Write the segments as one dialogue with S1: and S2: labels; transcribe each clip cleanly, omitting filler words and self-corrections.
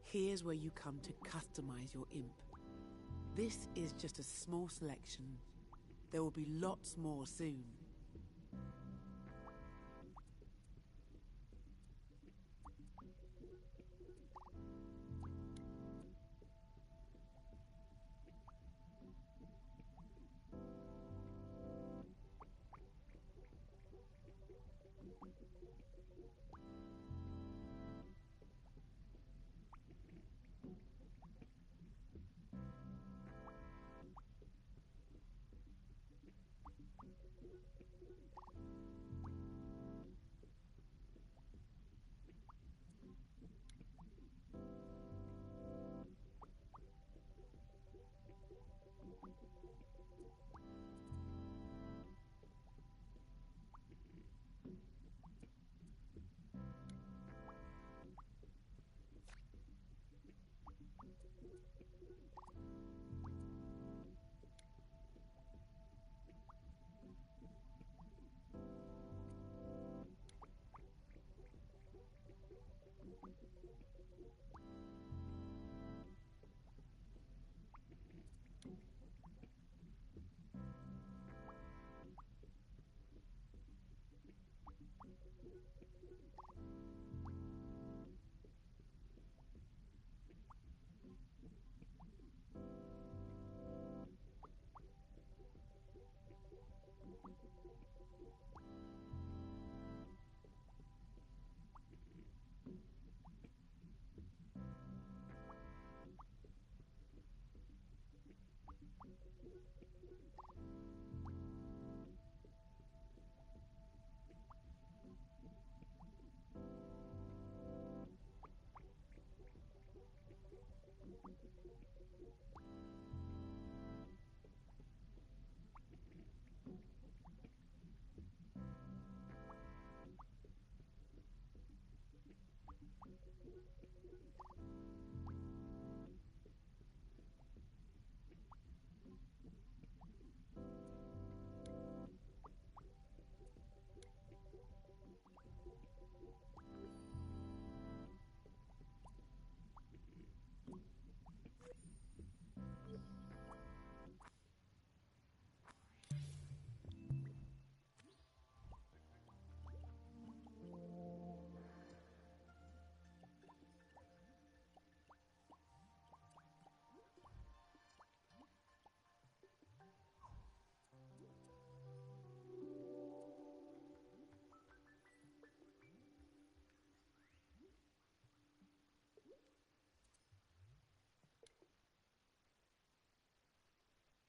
S1: Here's where you come to customize your imp. This is just a small selection. There will be lots more soon.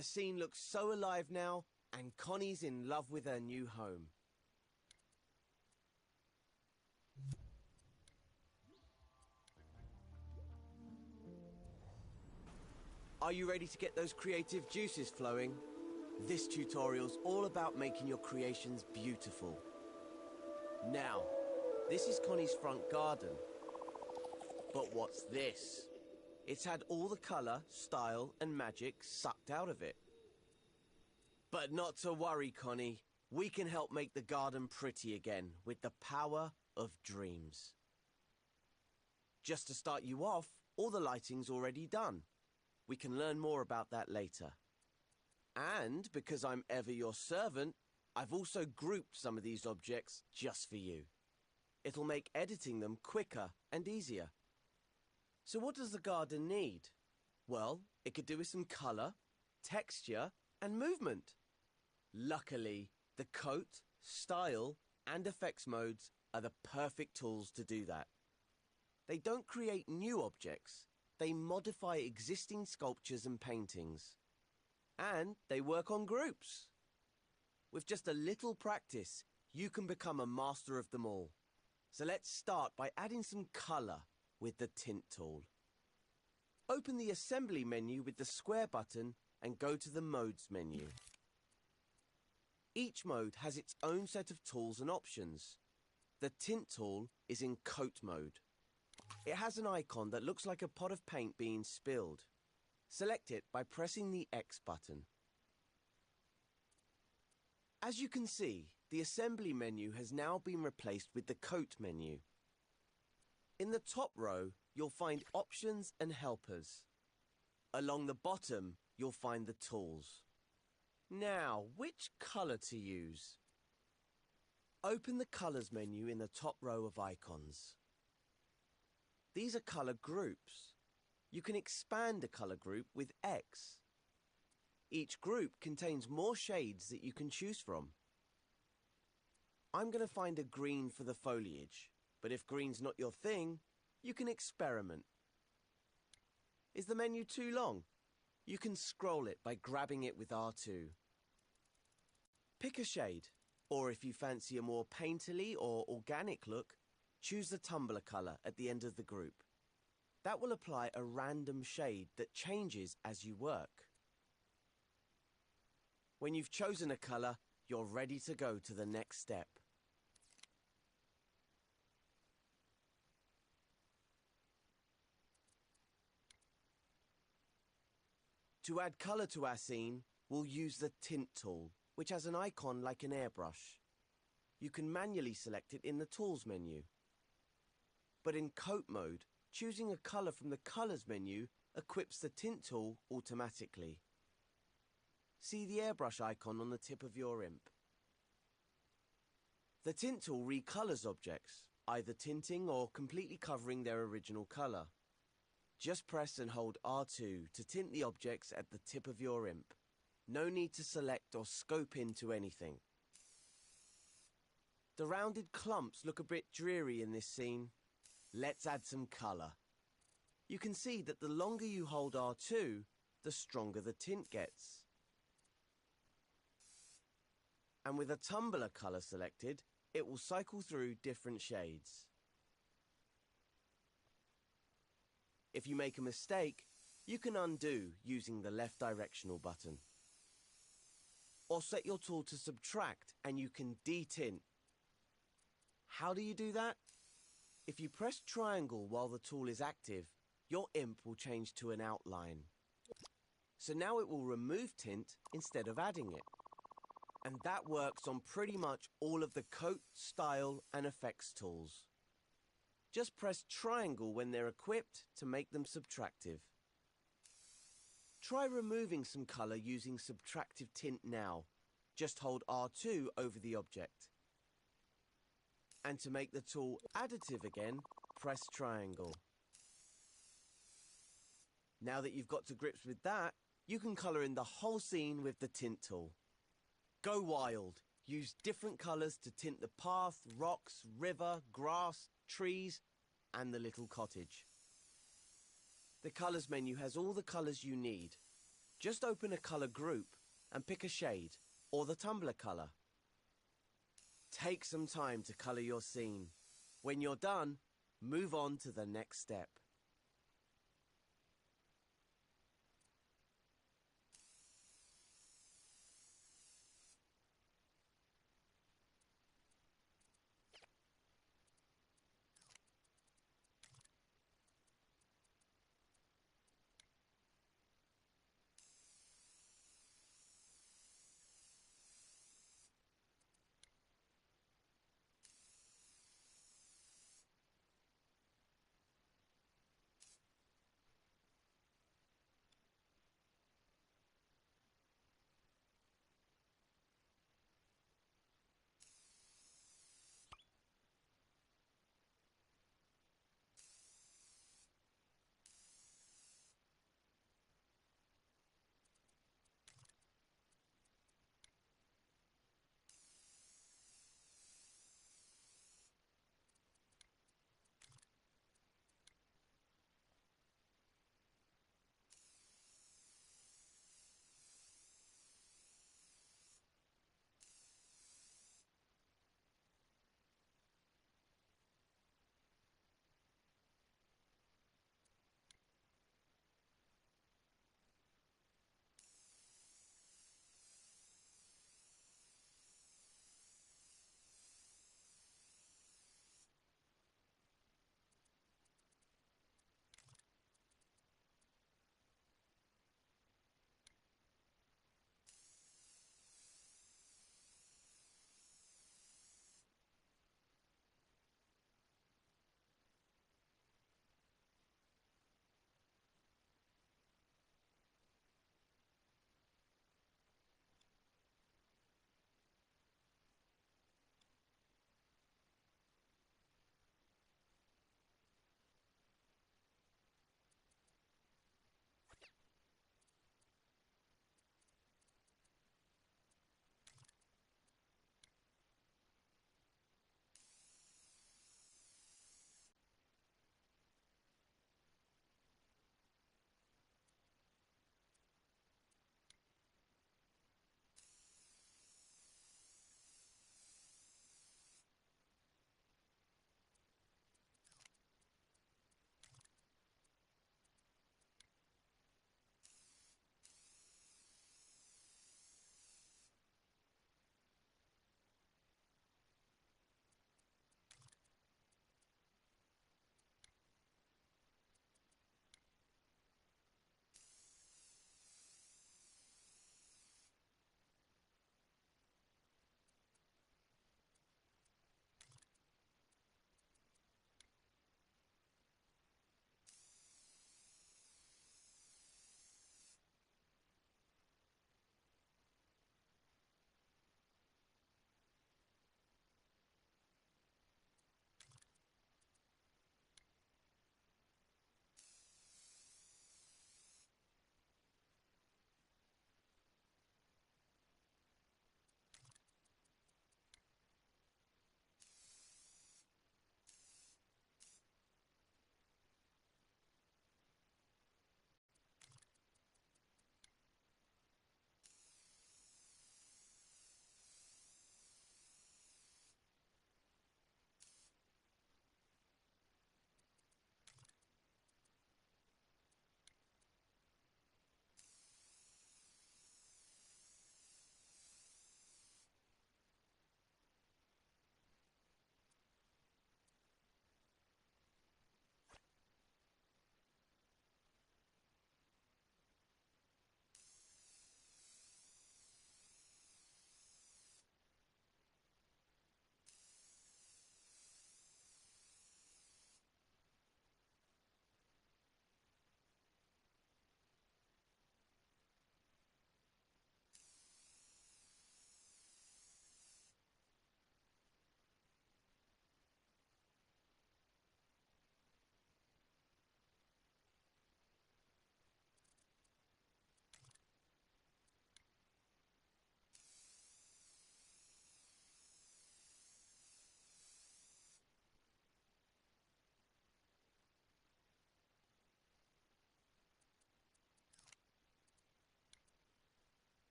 S2: The scene looks so alive now, and Connie's in love with her new home. Are you ready to get those creative juices flowing? This tutorial's all about making your creations beautiful. Now, this is Connie's front garden. But what's this? It's had all the colour, style and magic sucked out of it. But not to worry, Connie. We can help make the garden pretty again with the power of dreams. Just to start you off, all the lighting's already done. We can learn more about that later. And because I'm ever your servant, I've also grouped some of these objects just for you. It'll make editing them quicker and easier. So what does the garden need? Well, it could do with some colour, texture and movement. Luckily, the coat, style and effects modes are the perfect tools to do that. They don't create new objects, they modify existing sculptures and paintings. And they work on groups. With just a little practice, you can become a master of them all. So let's start by adding some colour with the tint tool. Open the assembly menu with the square button and go to the modes menu. Each mode has its own set of tools and options. The tint tool is in coat mode. It has an icon that looks like a pot of paint being spilled. Select it by pressing the X button. As you can see, the assembly menu has now been replaced with the coat menu. In the top row, you'll find options and helpers. Along the bottom, you'll find the tools. Now, which color to use? Open the Colors menu in the top row of icons. These are color groups. You can expand a color group with X. Each group contains more shades that you can choose from. I'm going to find a green for the foliage, but if green's not your thing, you can experiment. Is the menu too long? You can scroll it by grabbing it with R2. Pick a shade, or if you fancy a more painterly or organic look, choose the tumbler color at the end of the group. That will apply a random shade that changes as you work. When you've chosen a color, you're ready to go to the next step. To add color to our scene, we'll use the Tint tool, which has an icon like an airbrush. You can manually select it in the Tools menu. But in Coat mode, choosing a color from the Colors menu equips the Tint tool automatically. See the airbrush icon on the tip of your imp. The Tint tool recolors objects, either tinting or completely covering their original color. Just press and hold R2 to tint the objects at the tip of your imp. No need to select or scope into anything. The rounded clumps look a bit dreary in this scene. Let's add some color. You can see that the longer you hold R2, the stronger the tint gets. And with a tumbler color selected, it will cycle through different shades. If you make a mistake, you can undo using the left directional button. Or set your tool to subtract and you can detint. How do you do that? If you press triangle while the tool is active, your imp will change to an outline. So now it will remove tint instead of adding it. And that works on pretty much all of the coat, style, and effects tools. Just press triangle when they're equipped to make them subtractive. Try removing some color using subtractive tint now. Just hold R2 over the object. And to make the tool additive again, press triangle. Now that you've got to grips with that, you can color in the whole scene with the Tint tool. Go wild. Use different colors to tint the path, rocks, river, grass, trees, and the little cottage. The Colors menu has all the colors you need. Just open a color group and pick a shade, or the tumbler color. Take some time to color your scene. When you're done, move on to the next step.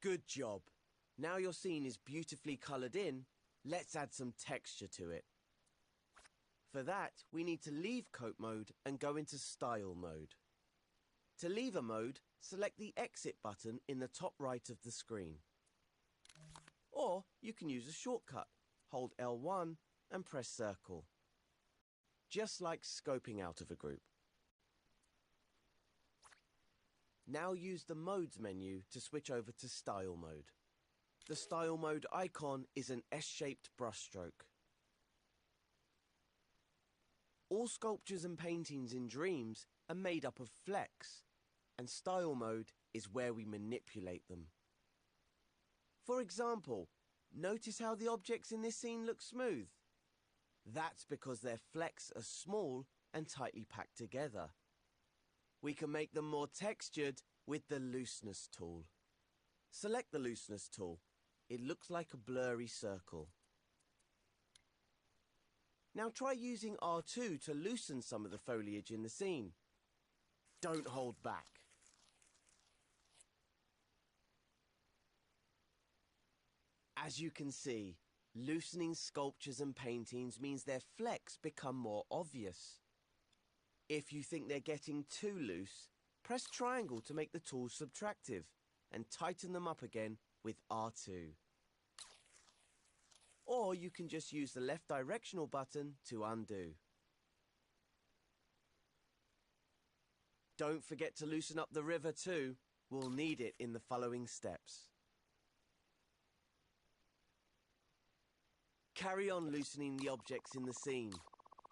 S2: Good job. Now your scene is beautifully coloured in, let's add some texture to it. For that, we need to leave coat mode and go into style mode. To leave a mode, select the exit button in the top right of the screen. Or you can use a shortcut. Hold L1 and press circle. Just like scoping out of a group. Now use the Modes menu to switch over to Style mode. The Style mode icon is an S-shaped brushstroke. All sculptures and paintings in Dreams are made up of flecks, and Style mode is where we manipulate them. For example, notice how the objects in this scene look smooth. That's because their flecks are small and tightly packed together. We can make them more textured with the Looseness tool. Select the Looseness tool. It looks like a blurry circle. Now try using R2 to loosen some of the foliage in the scene. Don't hold back. As you can see, loosening sculptures and paintings means their flecks become more obvious. If you think they're getting too loose, press triangle to make the tools subtractive and tighten them up again with R2. Or you can just use the left directional button to undo. Don't forget to loosen up the river too. We'll need it in the following steps. Carry on loosening the objects in the scene.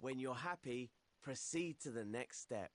S2: When you're happy, proceed to the next step.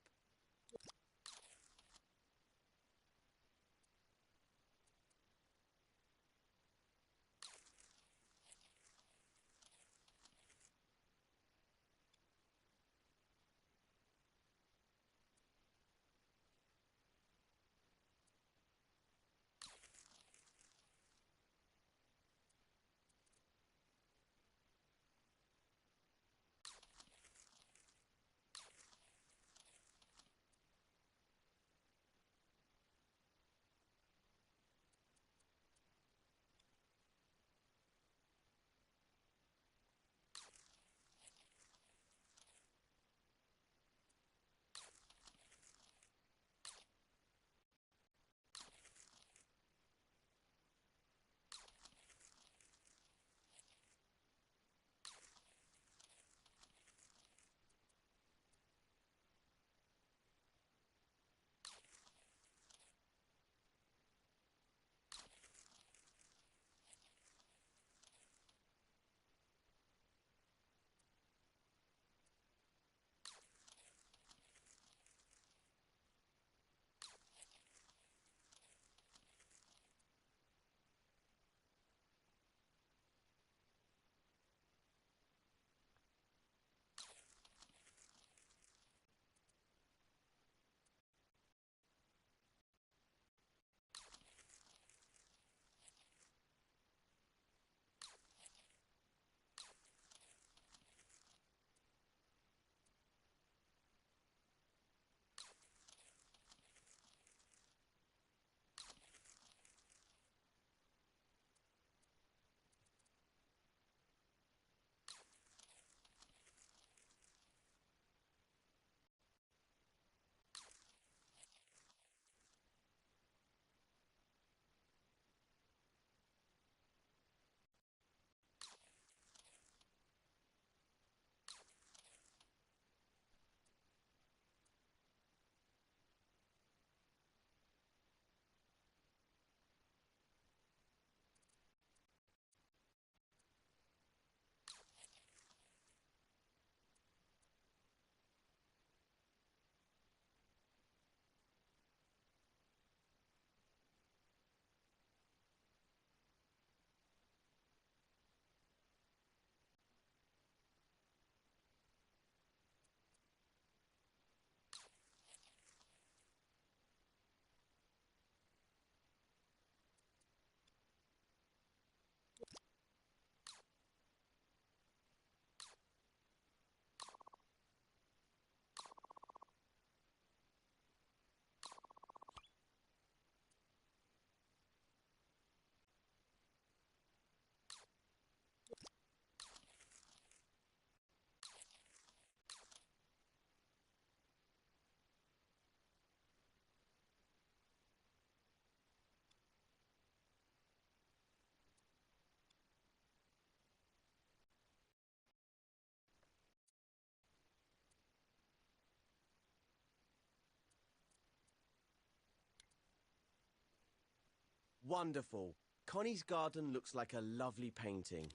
S2: Wonderful. Connie's garden looks like a lovely painting.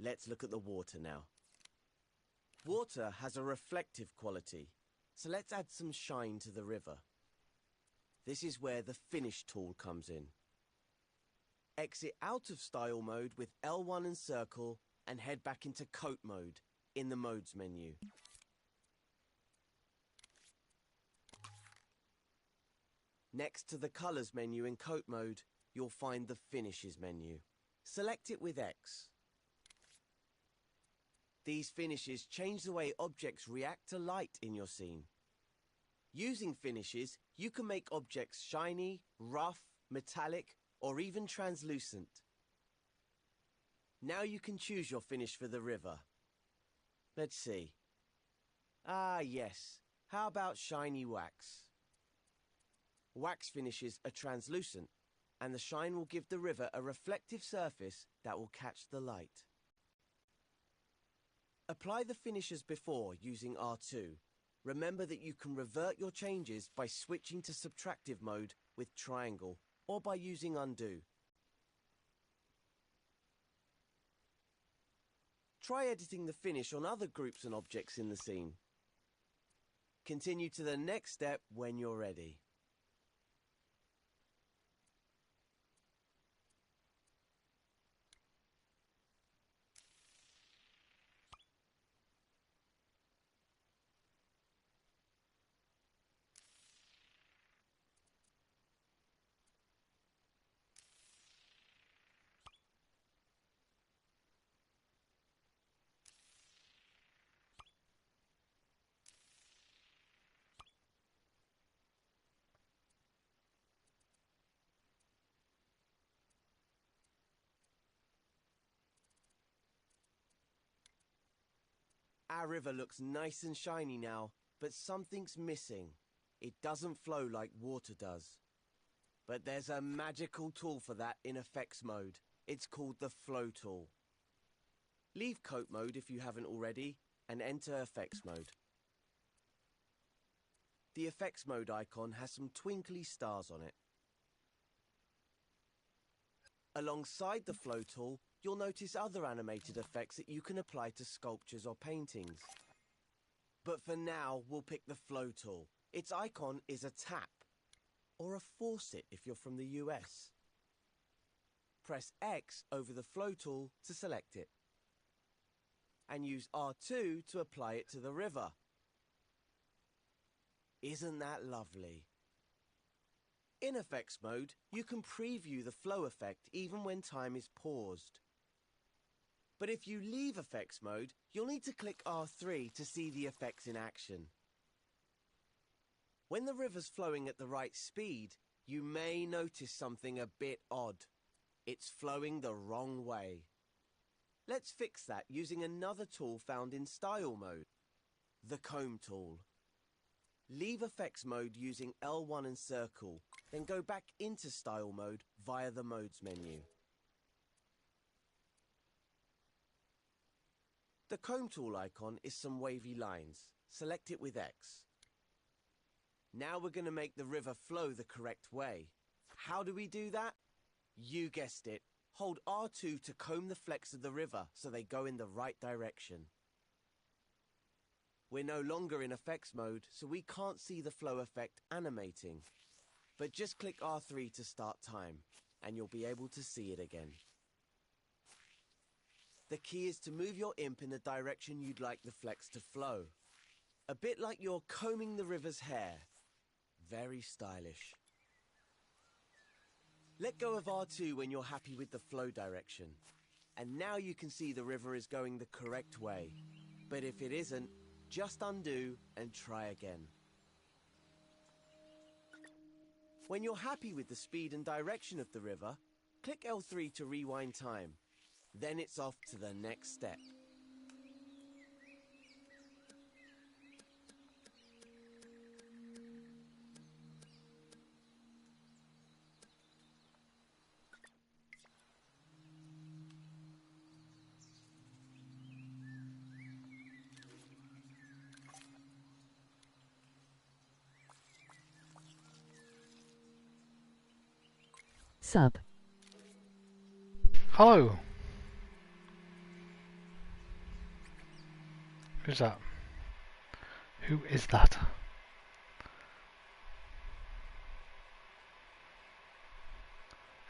S2: Let's look at the water now. Water has a reflective quality, so let's add some shine to the river. This is where the Finish tool comes in. Exit out of Style mode with L1 and circle and head back into Coat mode in the Modes menu. Next to the Colors menu in Coat mode, you'll find the Finishes menu. Select it with X. These finishes change the way objects react to light in your scene. Using finishes, you can make objects shiny, rough, metallic, or even translucent. Now you can choose your finish for the river. Let's see. Ah, yes. How about shiny wax? Wax finishes are translucent, and the shine will give the river a reflective surface that will catch the light. Apply the finish as before using R2. Remember that you can revert your changes by switching to subtractive mode with triangle or by using undo. Try editing the finish on other groups and objects in the scene. Continue to the next step when you're ready. Our river looks nice and shiny now, but something's missing. It doesn't flow like water does. But there's a magical tool for that in effects mode. It's called the Flow tool. Leave Coat mode if you haven't already, and enter effects mode. The effects mode icon has some twinkly stars on it. Alongside the Flow tool, you'll notice other animated effects that you can apply to sculptures or paintings. But for now, we'll pick the Flow tool. Its icon is a tap, or a faucet if you're from the US. Press X over the Flow tool to select it, and use R2 to apply it to the river. Isn't that lovely? In effects mode, you can preview the flow effect even when time is paused. But if you leave effects mode, you'll need to click R3 to see the effects in action. When the river's flowing at the right speed, you may notice something a bit odd. It's flowing the wrong way. Let's fix that using another tool found in Style mode, the Comb tool. Leave effects mode using L1 and circle, then go back into Style mode via the Modes menu. The Comb tool icon is some wavy lines. Select it with X. Now we're going to make the river flow the correct way. How do we do that? You guessed it. Hold R2 to comb the flecks of the river so they go in the right direction. We're no longer in effects mode, so we can't see the flow effect animating. But just click R3 to start time, and you'll be able to see it again. The key is to move your imp in the direction you'd like the flecks to flow. A bit like you're combing the river's hair. Very stylish. Let go of R2 when you're happy with the flow direction. And now you can see the river is going the correct way. But if it isn't, just undo and try again. When you're happy with the speed and direction of the river, click L3 to rewind time. Then it's off to the next step.
S3: Sub Hello. Who's that? Who is that?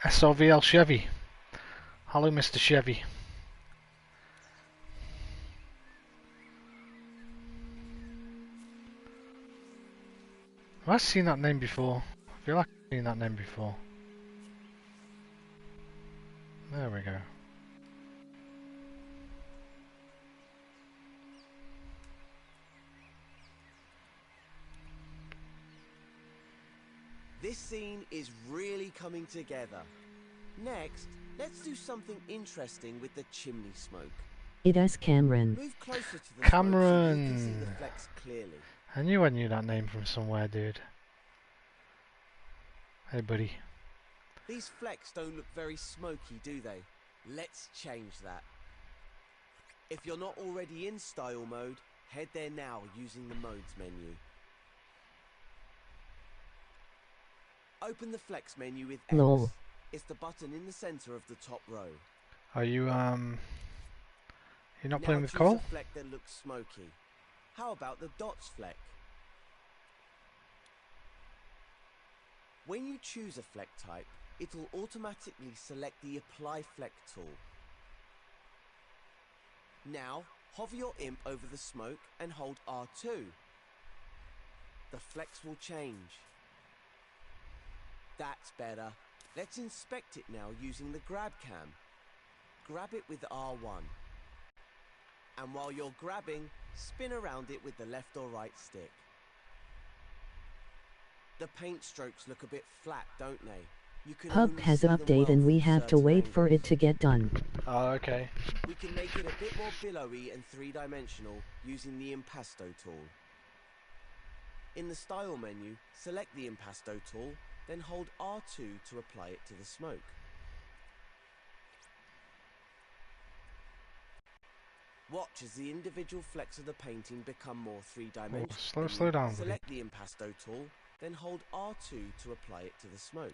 S3: SRVL Chevy. Hello, Mr. Chevy. Have I seen that name before? I feel like I've seen that name before. There we go.
S2: This scene is really coming together. Next, let's do something interesting with the chimney smoke.
S4: It is Cameron.
S2: Move closer to the
S3: Cameron.
S2: smoke so you can see the flecks clearly.
S3: I knew that name from somewhere, dude. Hey, buddy.
S2: These flecks don't look very smoky, do they? Let's change that. If you're not already in style mode, head there now using the modes menu. Open the flex menu with X.
S4: Lol.
S2: It's the button in the center of the top row.
S3: Are you you're not playing with
S2: choose
S3: Cole?
S2: a fleck that looks smoky. How about the dots fleck? When you choose a fleck type, it'll automatically select the Apply Fleck tool. Now, hover your imp over the smoke and hold R2. The flecks will change. That's better. Let's inspect it now using the grab cam. Grab it with R1. And while you're grabbing, spin around it with the left or right stick. The paint strokes look a bit flat, don't they? You can
S4: Hub
S2: only
S4: has
S2: see
S4: an
S2: them
S4: update
S2: well
S4: and we
S2: from
S4: have to
S2: certain
S4: wait for
S2: angles.
S4: it to get done.
S3: Oh, okay.
S2: We can make it a bit more billowy and three-dimensional using the Impasto tool. In the Style menu, select the Impasto tool, then hold R2 to apply it to the smoke. Watch as the individual flecks of the painting become more three-dimensional.
S3: Oh, slow down, buddy.
S2: Select the Impasto tool, then hold R2 to apply it to the smoke.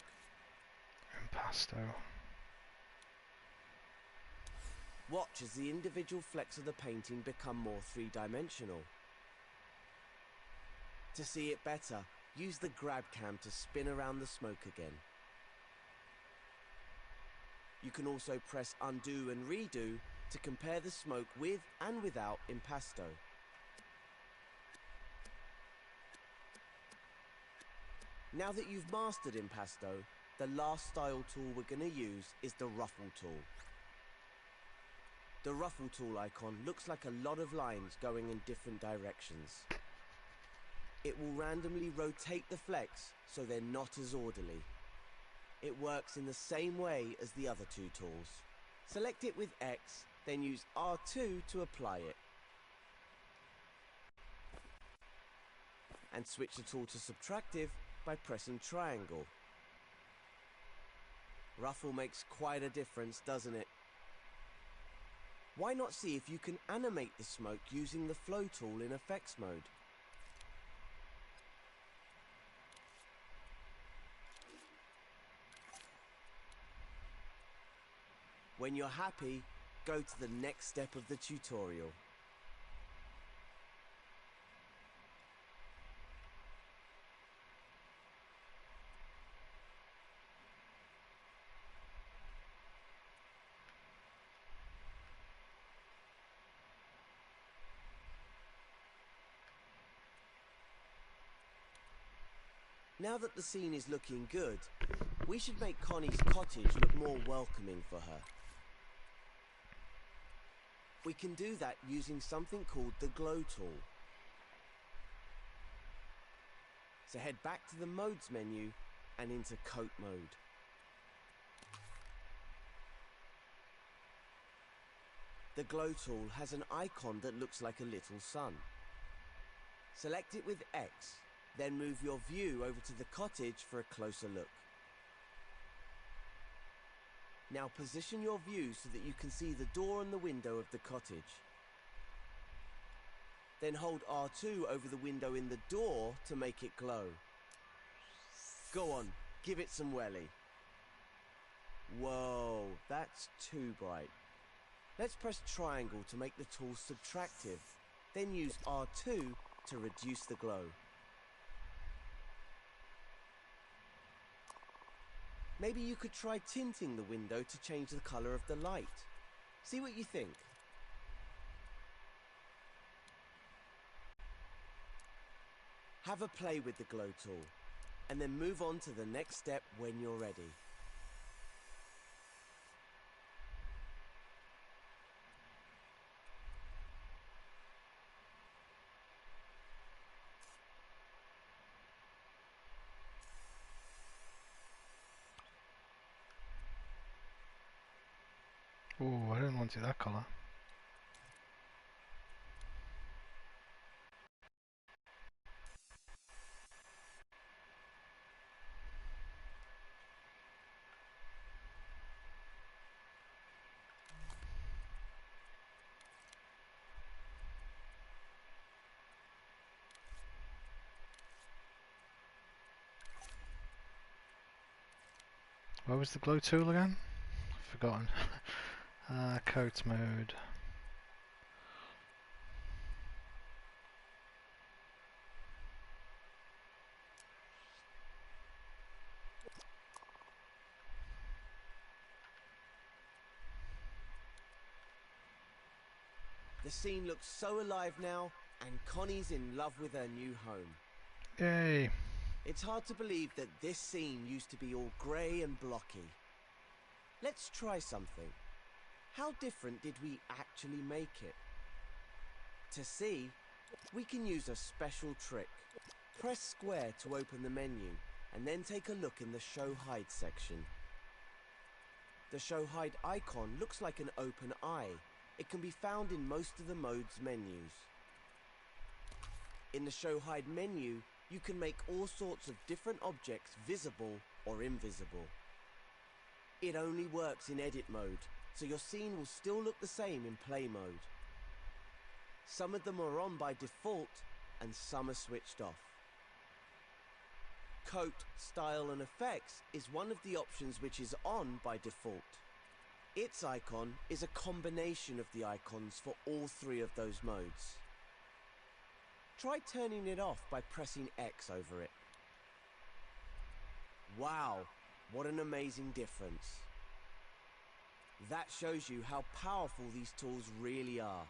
S3: Impasto.
S2: Watch as the individual flecks of the painting become more three-dimensional. To see it better, use the grab cam to spin around the smoke again. You can also press undo and redo to compare the smoke with and without Impasto. Now that you've mastered Impasto, the last style tool we're going to use is the Ruffle tool. The Ruffle tool icon looks like a lot of lines going in different directions. It will randomly rotate the flecks so they're not as orderly. It works in the same way as the other two tools. Select it with X, then use R2 to apply it. And switch the tool to subtractive by pressing triangle. Ruffle makes quite a difference, doesn't it? Why not see if you can animate the smoke using the flow tool in effects mode? When you're happy, go to the next step of the tutorial. Now that the scene is looking good, we should make Connie's cottage look more welcoming for her. We can do that using something called the Glow tool. So head back to the Modes menu and into Coat mode. The Glow tool has an icon that looks like a little sun. Select it with X, then move your view over to the cottage for a closer look. Now position your view so that you can see the door and the window of the cottage. Then hold R2 over the window in the door to make it glow. Go on, give it some welly. Whoa, that's too bright. Let's press triangle to make the tool subtractive, then use R2 to reduce the glow. Maybe you could try tinting the window to change the color of the light. See what you think. Have a play with the glow tool, and then move on to the next step when you're ready.
S3: Oh, I didn't want it that colour. Where was the glow tool again? Forgotten. Coat mode.
S2: The scene looks so alive now, and Connie's in love with her new home.
S3: Yay!
S2: It's hard to believe that this scene used to be all grey and blocky. Let's try something. How different did we actually make it? To see, we can use a special trick. Press square to open the menu, and then take a look in the Show Hide section. The Show Hide icon looks like an open eye. It can be found in most of the mode's menus. In the Show Hide menu, you can make all sorts of different objects visible or invisible. It only works in edit mode, so your scene will still look the same in play mode. Some of them are on by default, and some are switched off. Coat, Style and Effects is one of the options which is on by default. Its icon is a combination of the icons for all three of those modes. Try turning it off by pressing X over it. Wow, what an amazing difference. That shows you how powerful these tools really are.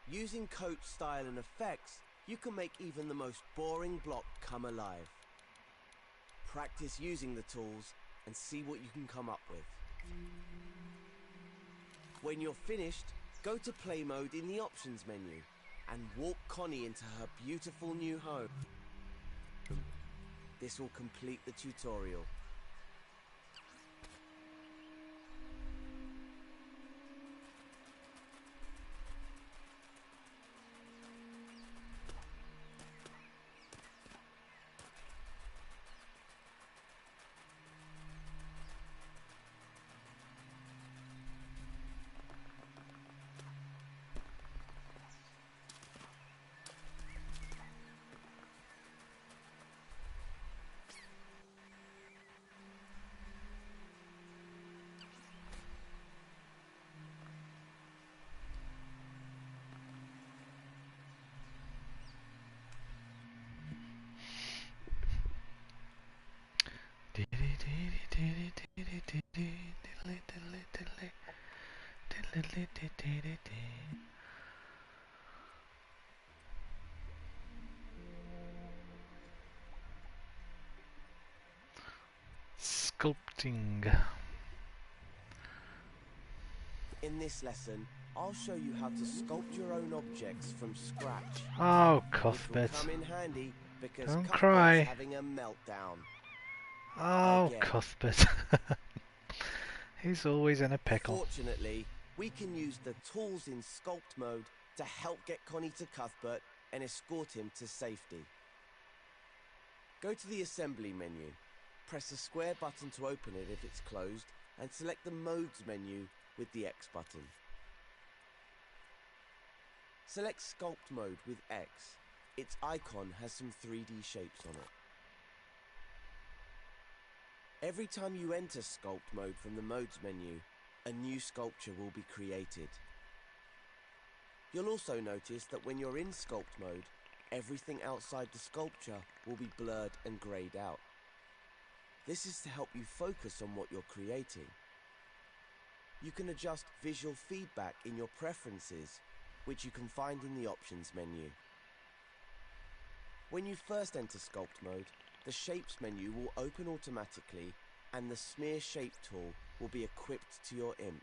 S2: Using Coat, Style and Effects, you can make even the most boring block come alive. Practice using the tools and see what you can come up with. When you're finished, go to play mode in the options menu and walk Connie into her beautiful new home. This will complete the tutorial.
S3: Sculpting.
S2: In this lesson, I'll show you how to sculpt your own objects from scratch.
S3: Oh,
S2: Which will
S3: Cuthbert.
S2: come in handy because
S3: Don't
S2: Cuthbert's
S3: cry.
S2: having a meltdown.
S3: Oh,
S2: Again.
S3: Cuthbert. He's always in a pickle.
S2: Fortunately, we can use the tools in sculpt mode to help get Connie to Cuthbert and escort him to safety. Go to the assembly menu. Press the square button to open it if it's closed, and select the modes menu with the X button. Select sculpt mode with X. Its icon has some 3D shapes on it. Every time you enter Sculpt mode from the Modes menu, a new sculpture will be created. You'll also notice that when you're in Sculpt mode, everything outside the sculpture will be blurred and greyed out. This is to help you focus on what you're creating. You can adjust visual feedback in your preferences, which you can find in the Options menu. When you first enter Sculpt mode, the Shapes menu will open automatically and the Smear Shape tool will be equipped to your imp.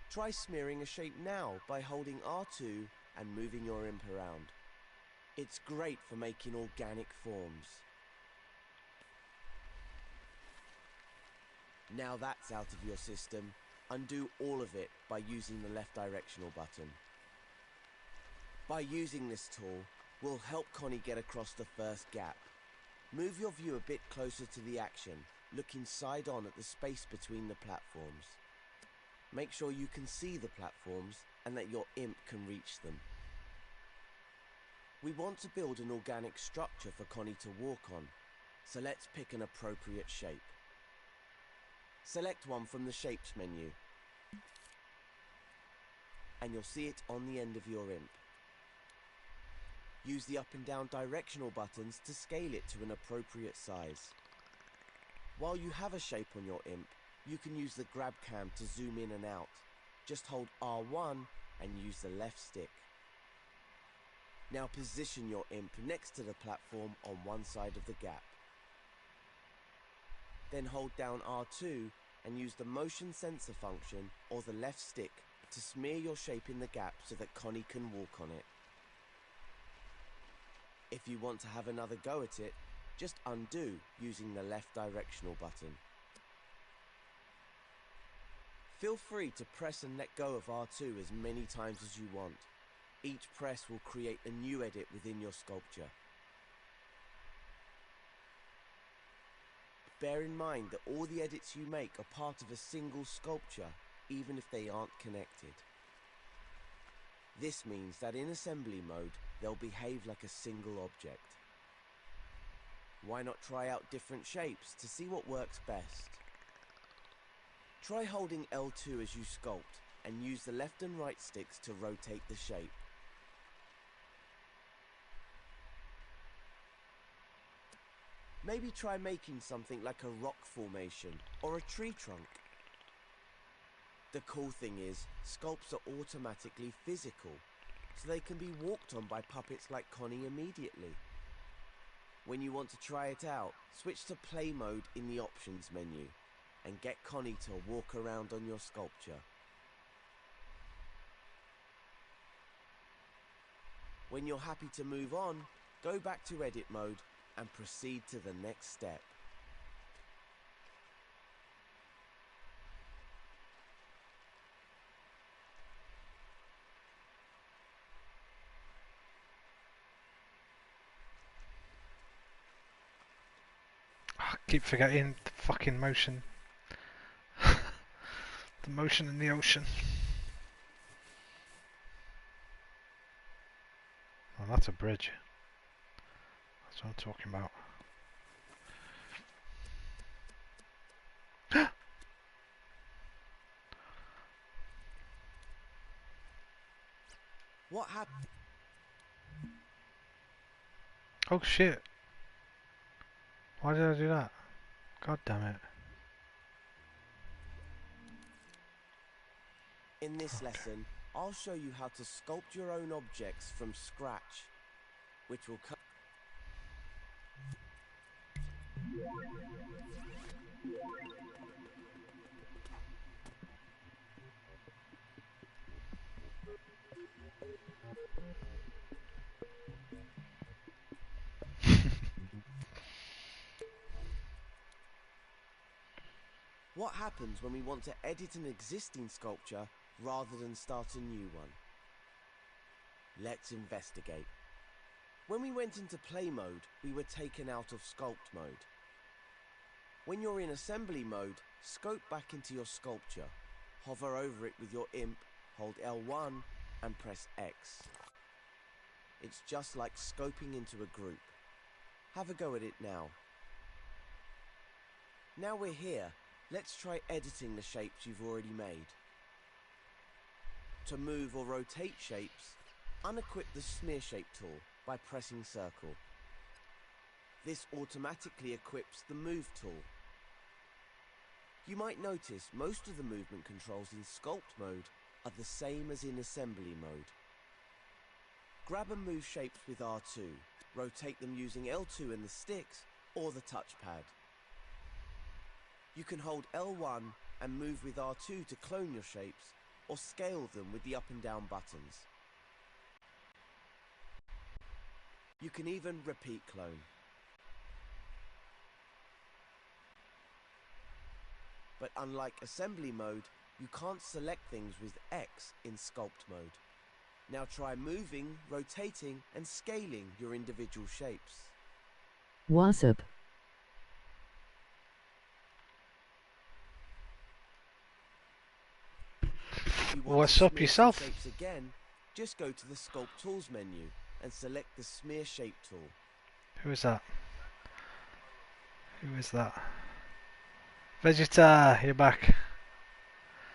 S2: Try smearing a shape now by holding R2 and moving your imp around. It's great for making organic forms. Now that's out of your system, undo all of it by using the left directional button. By using this tool, we'll help Connie get across the first gap. Move your view a bit closer to the action, looking side on at the space between the platforms. Make sure you can see the platforms and that your imp can reach them. We want to build an organic structure for Connie to walk on, so let's pick an appropriate shape. Select one from the Shapes menu, and you'll see it on the end of your imp. Use the up and down directional buttons to scale it to an appropriate size. While you have a shape on your imp, you can use the grab cam to zoom in and out. Just hold R1 and use the left stick. Now position your imp next to the platform on one side of the gap. Then hold down R2 and use the motion sensor function or the left stick to smear your shape in the gap so that Connie can walk on it. If you want to have another go at it, just undo using the left directional button. Feel free to press and let go of R2 as many times as you want. Each press will create a new edit within your sculpture. Bear in mind that all the edits you make are part of a single sculpture, even if they aren't connected. This means that in assembly mode, they'll behave like a single object. Why not try out different shapes to see what works best? Try holding L2 as you sculpt and use the left and right sticks to rotate the shape. Maybe try making something like a rock formation or a tree trunk. The cool thing is, sculpts are automatically physical, so they can be walked on by puppets like Connie immediately. When you want to try it out, switch to play mode in the Options menu and get Connie to walk around on your sculpture. When you're happy to move on, go back to edit mode and proceed to the next step.
S3: I keep forgetting the fucking motion. The motion in the ocean. Oh, that's a bridge. That's what I'm talking about.
S2: What happened?
S3: Oh shit. Why did I do that? God damn it.
S2: In this lesson, I'll show you how to sculpt your own objects from scratch, which will come. What happens when we want to edit an existing sculpture rather than start a new one? Let's investigate. When we went into play mode, we were taken out of sculpt mode. When you're in assembly mode, scope back into your sculpture. Hover over it with your imp, hold L1 and press X. It's just like scoping into a group. Have a go at it now. Now we're here, let's try editing the shapes you've already made. To move or rotate shapes, unequip the Smear Shape tool by pressing circle. This automatically equips the Move tool. You might notice most of the movement controls in Sculpt mode are the same as in Assembly mode. Grab and move shapes with R2, rotate them using L2 and the sticks or the touchpad. You can hold L1 and move with R2 to clone your shapes or scale them with the up and down buttons. You can even repeat clone. But unlike Assembly mode, you can't select things with X in Sculpt mode. Now try moving, rotating and scaling your individual shapes.
S4: What's up?
S2: If you want
S3: What's
S2: to
S3: up
S2: smear
S3: yourself?
S2: some shapes again, just go to the Sculpt Tools menu and select the Smear Shape tool.
S3: Who is that? Who is that? Vegeta, you're back.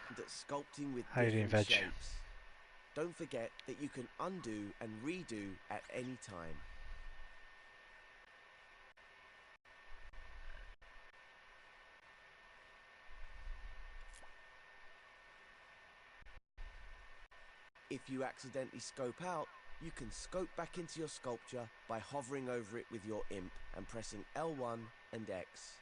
S2: And at sculpting with
S3: How you doing,
S2: different
S3: Veg?
S2: shapes. Don't forget that you can undo and redo at any time. If you accidentally scope out, you can scope back into your sculpture by hovering over it with your imp and pressing L1 and X.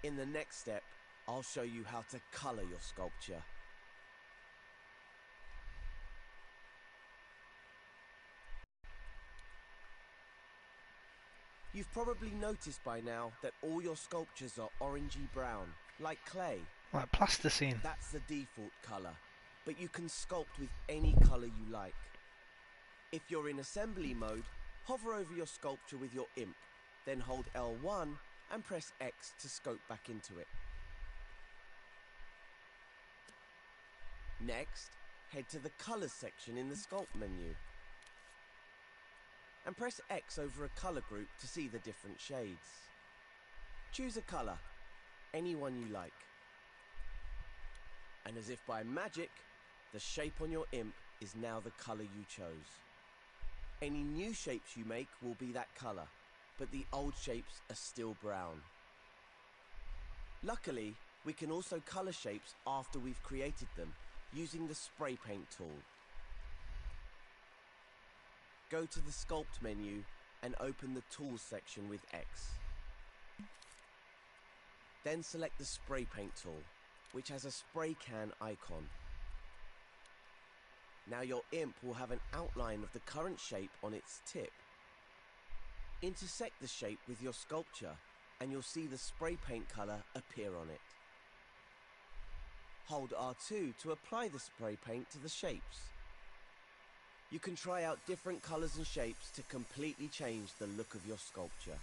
S2: In the next step, I'll show you how to colour your sculpture. You've probably noticed by now that all your sculptures are orangey brown, like clay.
S3: Like plasticine.
S2: That's the default colour, but you can sculpt with any colour you like. If you're in assembly mode, hover over your sculpture with your imp, then hold L1 and press X to scope back into it. Next, head to the Colours section in the Sculpt menu and press X over a colour group to see the different shades. Choose a colour, any one you like. And as if by magic, the shape on your imp is now the colour you chose. Any new shapes you make will be that colour, but the old shapes are still brown. Luckily, we can also colour shapes after we've created them, using the spray paint tool. Go to the Sculpt menu and open the Tools section with X. Then select the Spray Paint tool, which has a spray can icon. Now your imp will have an outline of the current shape on its tip. Intersect the shape with your sculpture and you'll see the spray paint colour appear on it. Hold R2 to apply the spray paint to the shapes. You can try out different colours and shapes to completely change the look of your sculpture.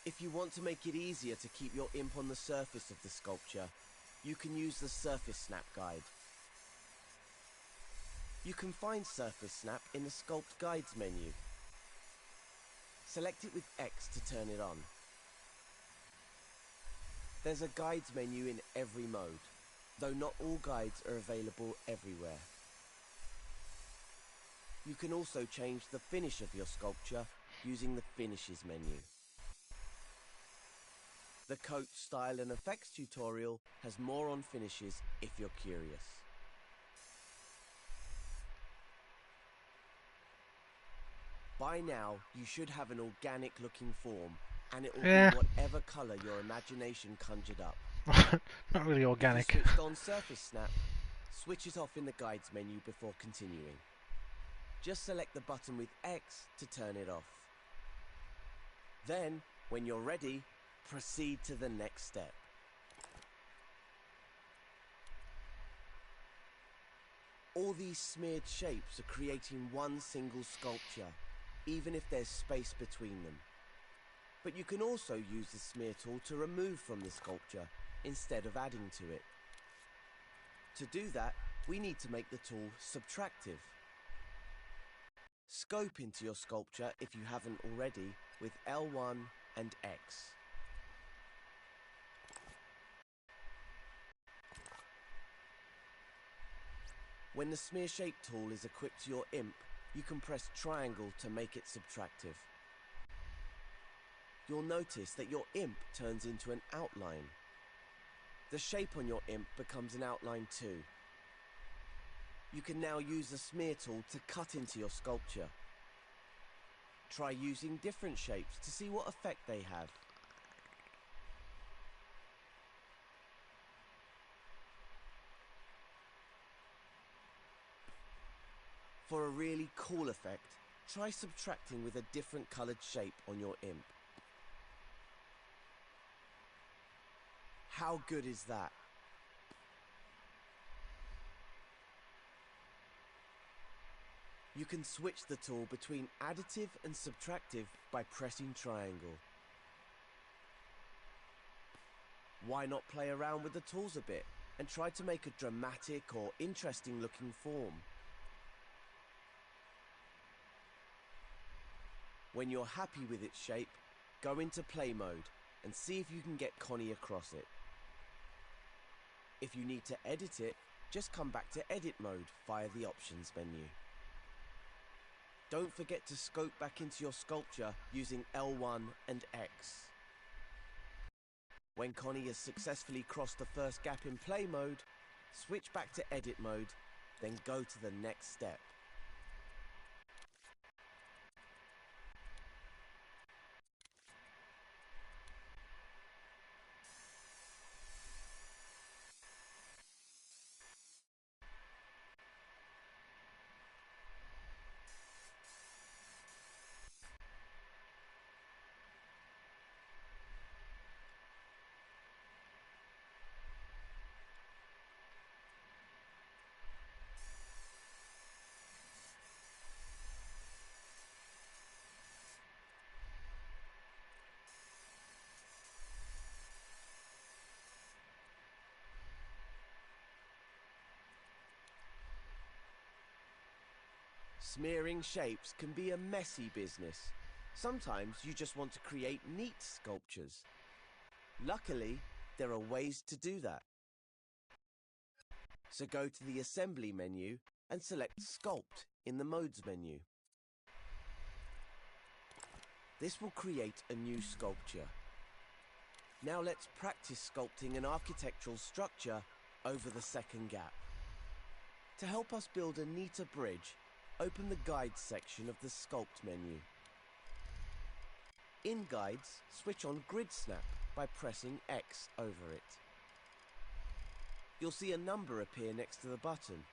S2: If you want to make it easier to keep your imp on the surface of the sculpture, you can use the Surface Snap guide. You can find Surface Snap in the Sculpt Guides menu. Select it with X to turn it on. There's a Guides menu in every mode, though not all guides are available everywhere. You can also change the finish of your sculpture using the Finishes menu. The Coat Style and Effects tutorial has more on finishes if you're curious. By now, you should have an organic looking form, and it will
S3: Yeah.
S2: be whatever colour your imagination conjured up.
S3: Not really organic.
S2: If you switched on Surface Snap, switch it off in the Guides menu before continuing. Just select the button with X to turn it off. Then, when you're ready, proceed to the next step. All these smeared shapes are creating one single sculpture, even if there's space between them. But you can also use the smear tool to remove from the sculpture, instead of adding to it. To do that, we need to make the tool subtractive. Scope into your sculpture if you haven't already with L1 and X. When the smear shape tool is equipped to your imp, you can press triangle to make it subtractive. You'll notice that your imp turns into an outline. The shape on your imp becomes an outline too. You can now use the smear tool to cut into your sculpture. Try using different shapes to see what effect they have. For a really cool effect, try subtracting with a different colored shape on your imp. How good is that? You can switch the tool between additive and subtractive by pressing triangle. Why not play around with the tools a bit and try to make a dramatic or interesting looking form? When you're happy with its shape, go into play mode and see if you can get Connie across it. If you need to edit it, just come back to edit mode via the options menu. Don't forget to scope back into your sculpture using L1 and X. When Connie has successfully crossed the first gap in play mode, switch back to edit mode, then go to the next step. Smearing shapes can be a messy business. Sometimes you just want to create neat sculptures. Luckily, there are ways to do that. So go to the Assembly menu and select Sculpt in the Modes menu. This will create a new sculpture. Now let's practice sculpting an architectural structure over the second gap. To help us build a neater bridge, open the Guides section of the Sculpt menu. In Guides, switch on Grid Snap by pressing X over it. You'll see a number appear next to the button.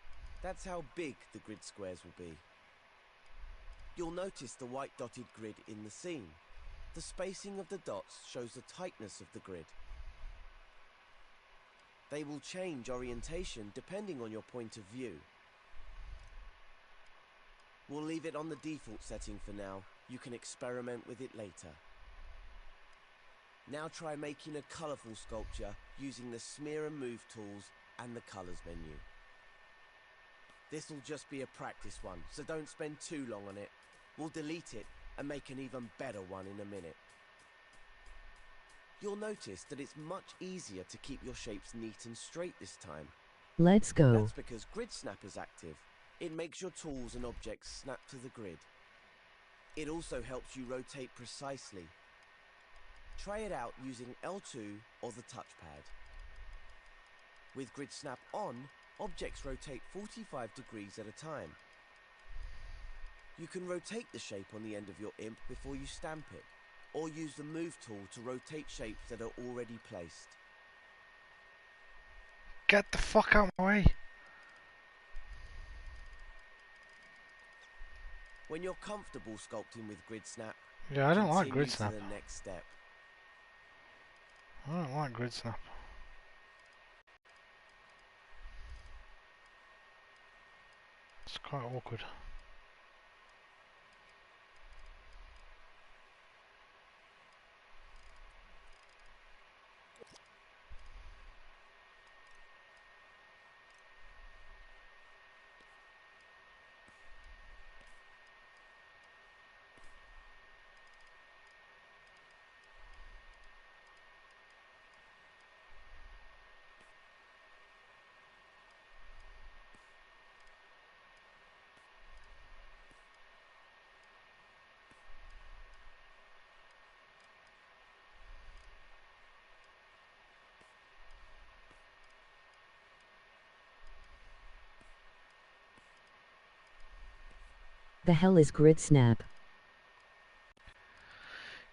S2: That's how big the grid squares will be. You'll notice the white dotted grid in the scene. The spacing of the dots shows the tightness of the grid. They will change orientation depending on your point of view. We'll leave it on the default setting for now. You can experiment with it later. Now try making a colourful sculpture using the Smear and Move tools and the Colours menu. This'll just be a practice one, so don't spend too long on it. We'll delete it and make an even better one in a minute. You'll notice that it's much easier to keep your shapes neat and straight this time.
S4: Let's go.
S2: That's because Grid Snap is active. It makes your tools and objects snap to the grid. It also helps you rotate precisely. Try it out using L2 or the touchpad. With Grid Snap on, objects rotate 45 degrees at a time. You can rotate the shape on the end of your imp before you stamp it, or use the Move tool to rotate shapes that are already placed.
S3: Get the fuck out of my way.
S2: When you're comfortable sculpting with Grid Snap,
S3: Yeah, I don't like
S2: continue
S3: Grid
S2: to
S3: Snap.
S2: the next step.
S3: I don't like Grid Snap. It's quite awkward.
S4: The hell is grid snap?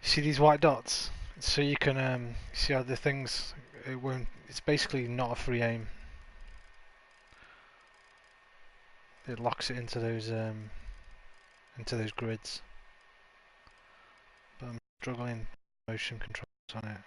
S3: See these white dots? So you can see how the things, it's basically not a free aim. It locks it into those grids. But I'm struggling motion controls on it.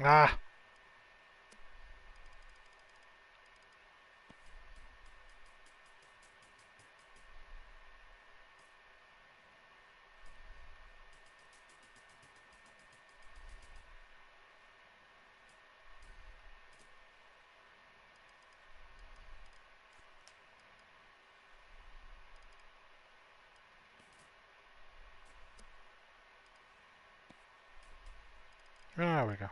S3: Ah! There we go.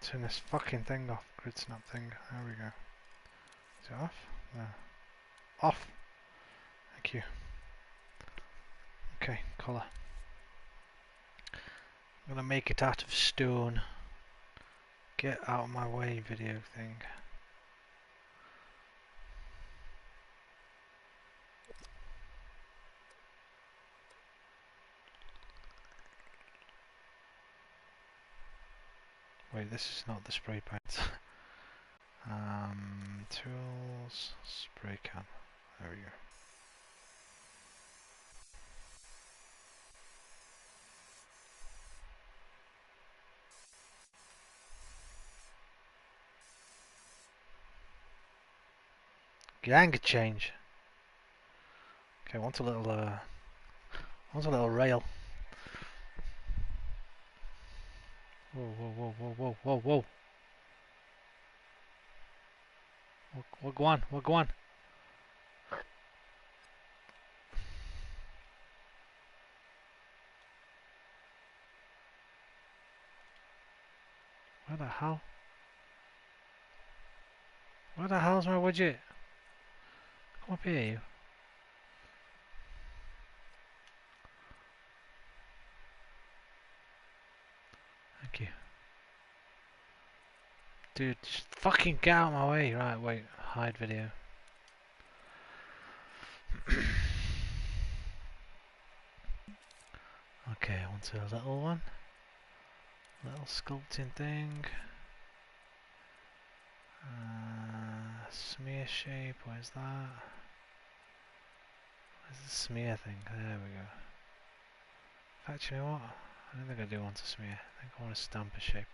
S3: Turn this fucking thing off, grid snap thing. There we go. Is it off? No. Off! Thank you. Okay, colour. I'm gonna make it out of stone. Get out of my way, video thing. Wait, this is not the spray paint. Tools, spray can. There we go. Gang change. Okay, want a little rail. Whoa, whoa, whoa, whoa, whoa, whoa, whoa. What go on? What go on? Where the hell? Where the hell's my widget? Come up here, you. Thank you. Dude, just fucking get out of my way. Right, wait. Hide video. Okay, I want a little one. Little sculpting thing. Smear shape, where's that? Where's the smear thing? There we go. Actually, you know what? I don't think I do want a smear. I think I want to stamp a shape.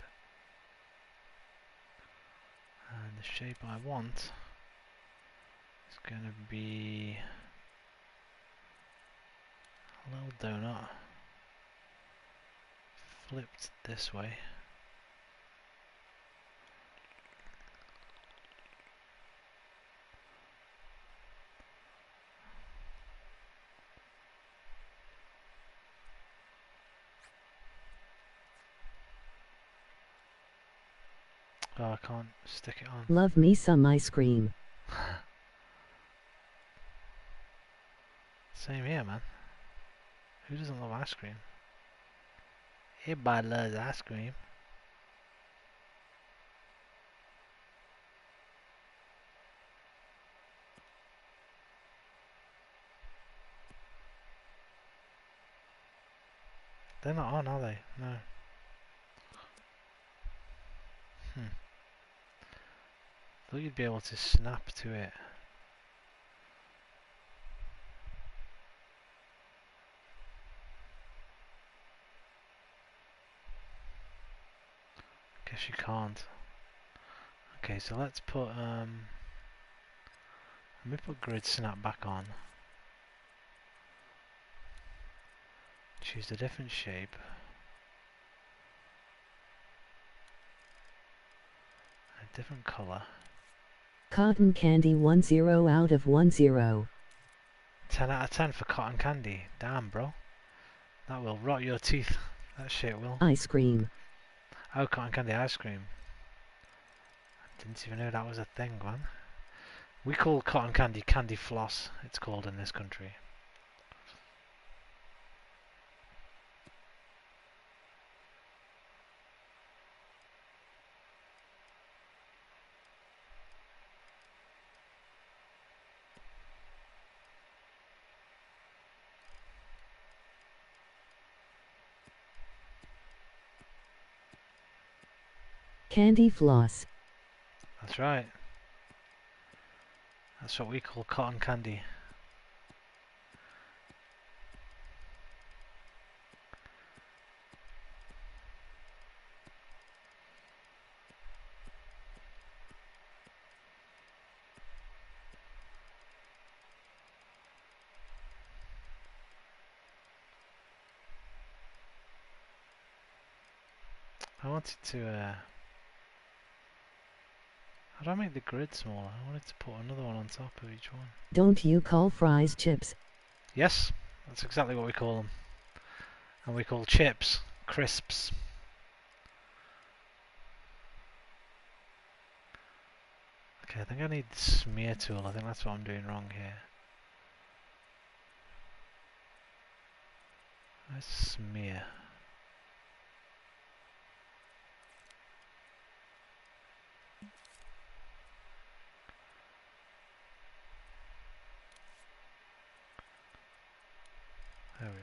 S3: And the shape I want is going to be a little donut flipped this way. Oh, I can't stick it on.
S4: Love me some ice cream.
S3: Same here, man. Who doesn't love ice cream? Everybody loves ice cream. They're not on, are they? No. Thought you'd be able to snap to it. Guess you can't. Okay, so let's put let me put grid snap back on. Choose a different shape. A different colour.
S4: Cotton candy 10 out of 10.
S3: 10 out of 10 for cotton candy. Damn, bro. That will rot your teeth. That shit will.
S4: Ice cream.
S3: Oh, cotton candy ice cream. I didn't even know that was a thing, man. We call cotton candy candy floss, it's called in this country.
S4: Candy floss.
S3: That's right. That's what we call cotton candy. I wanted to how do I make the grid smaller? I wanted to put another one on top of each one.
S4: Don't you call fries chips?
S3: Yes, that's exactly what we call them. And we call chips crisps. Okay, I think I need the smear tool. I think that's what I'm doing wrong here. Where's smear? There we go.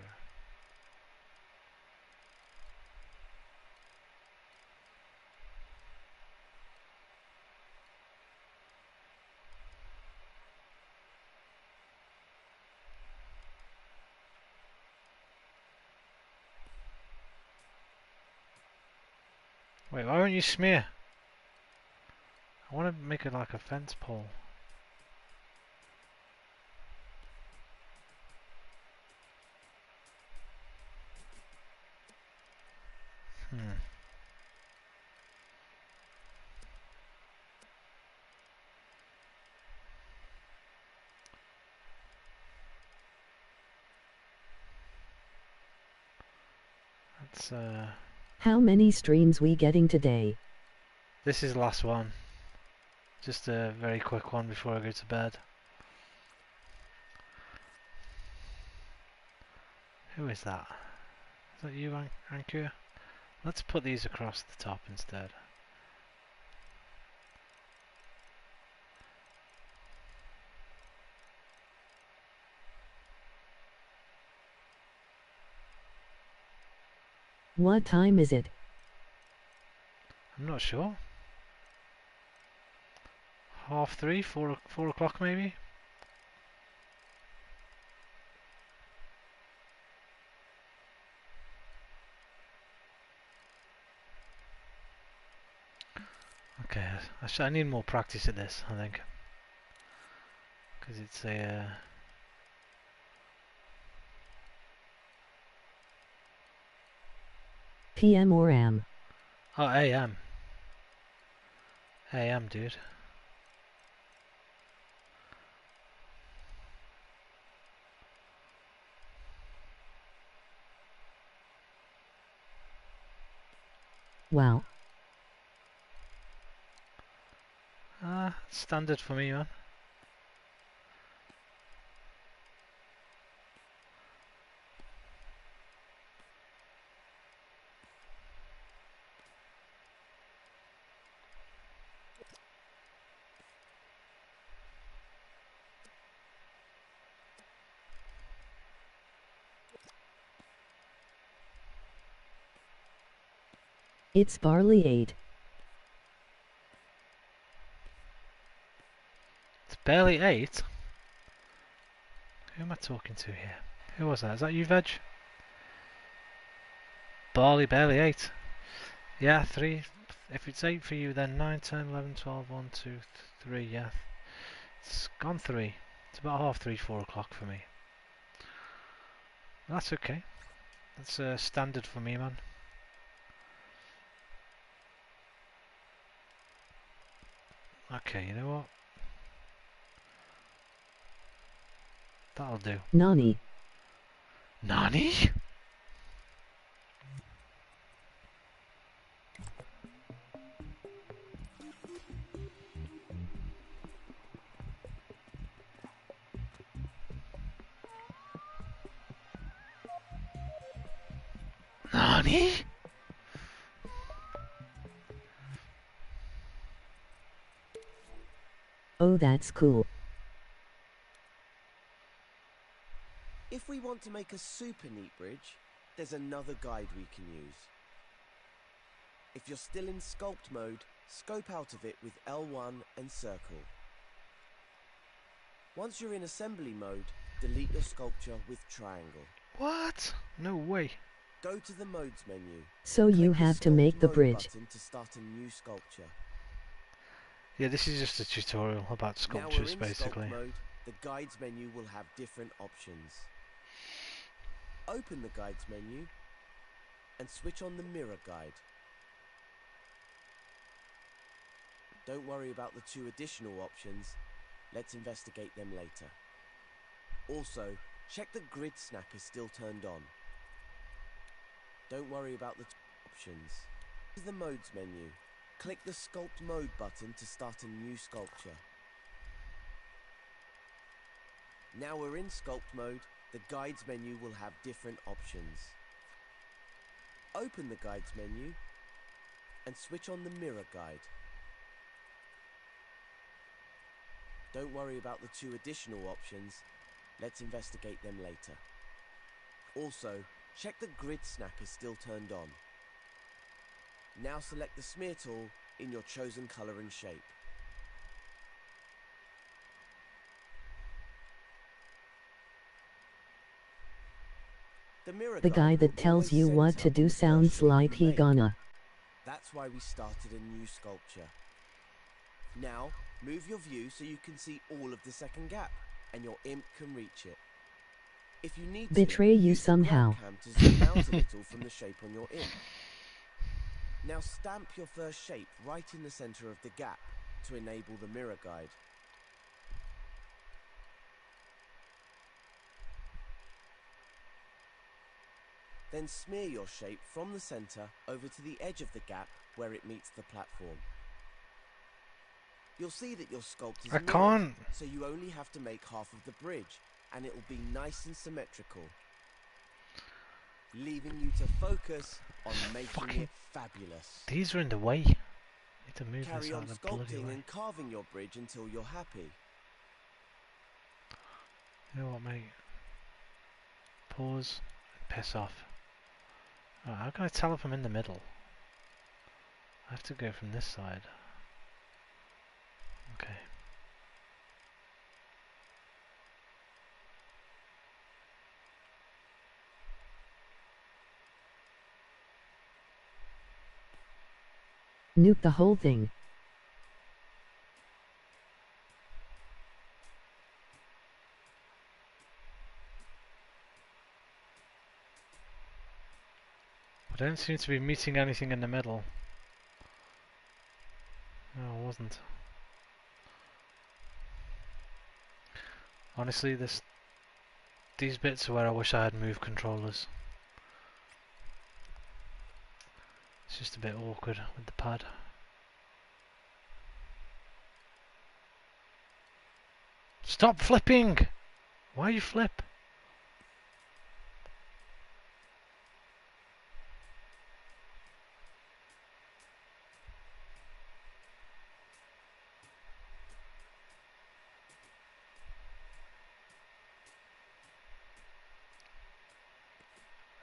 S3: Wait, why won't you smear? I want to make it like a fence pole. That's
S4: How many streams we getting today?
S3: this is the last one. Just a very quick one before I go to bed. Who is that? Is that you, Ankur? Let's put these across the top instead.
S4: What time is it?
S3: I'm not sure. 3:30, 4 o'clock maybe? Okay, I need more practice at this, I think. Because it's a...
S4: PM or AM?
S3: Oh, AM. AM, dude.
S4: Wow.
S3: Nah, standard for me, man.
S4: It's barley 8.
S3: It's barely 8. Who am I talking to here? Who was that? Is that you, Veg? Barley, barely 8. Yeah, 3. If it's 8 for you, then 9, 10, 11, 12, 1, 2, 3, yeah. It's gone 3. It's about half 3, 4 o'clock for me. That's okay. That's standard for me, man. Okay, you know what? That'll do.
S4: Nani.
S3: Nani? Nani?
S4: Oh, that's cool.
S2: If we want to make a super neat bridge, there's another guide we can use. If you're still in sculpt mode, scope out of it with L1 and circle. Once you're in assembly mode, delete your sculpture with triangle.
S3: What? No way.
S2: Go to the modes menu.
S4: So you
S2: Click
S4: have to
S2: Sculpt
S4: make the
S2: Mode
S4: bridge.
S2: button to start a new sculpture.
S3: Yeah, this is just a tutorial about
S2: Now we're
S3: sculptures,
S2: in
S3: basically.
S2: sculpt mode, the guides menu will have different options. Open the guides menu and switch on the mirror guide. Don't worry about the 2 additional options. Let's investigate them later. Also, check the grid snap is still turned on. Don't worry about the options. To the modes menu. Click the sculpt mode button to start a new sculpture. Now we're in sculpt mode, the guides menu will have different options. Open the guides menu and switch on the mirror guide. Don't worry about the 2 additional options. Let's investigate them later. Also, check the grid snap is still turned on. Now select the smear tool in your chosen color and shape.
S4: The guy that tells you what to do sounds like he gonna.
S2: That's why we started a new sculpture. Now, move your view so you can see all of the second gap, and your imp can reach it. If you need
S4: Betray
S2: to,
S4: you
S2: use the
S4: somehow.
S2: grab cam to zoom out a little from the shape on your imp. Now stamp your first shape right in the center of the gap to enable the mirror guide. Then smear your shape from the center over to the edge of the gap where it meets the platform. You'll see that your sculpt is
S3: I
S2: mirrored,
S3: can't.
S2: so you only have to make half of the bridge, and it'll be nice and symmetrical, leaving you to focus on making it fabulous.
S3: These are in the way. Need to move
S2: Carry
S3: this out
S2: on
S3: of the bloody
S2: sculpting
S3: way.
S2: and carving your bridge until you're happy.
S3: You know what, mate? Pause. Piss off. Oh, how can I tell if I'm in the middle? I have to go from this side. Okay.
S4: Nuke the whole thing.
S3: I don't seem to be meeting anything in the middle. No, I wasn't. Honestly, these bits are where I wish I had move controllers. It's just a bit awkward with the pad. Stop flipping! Why you flip?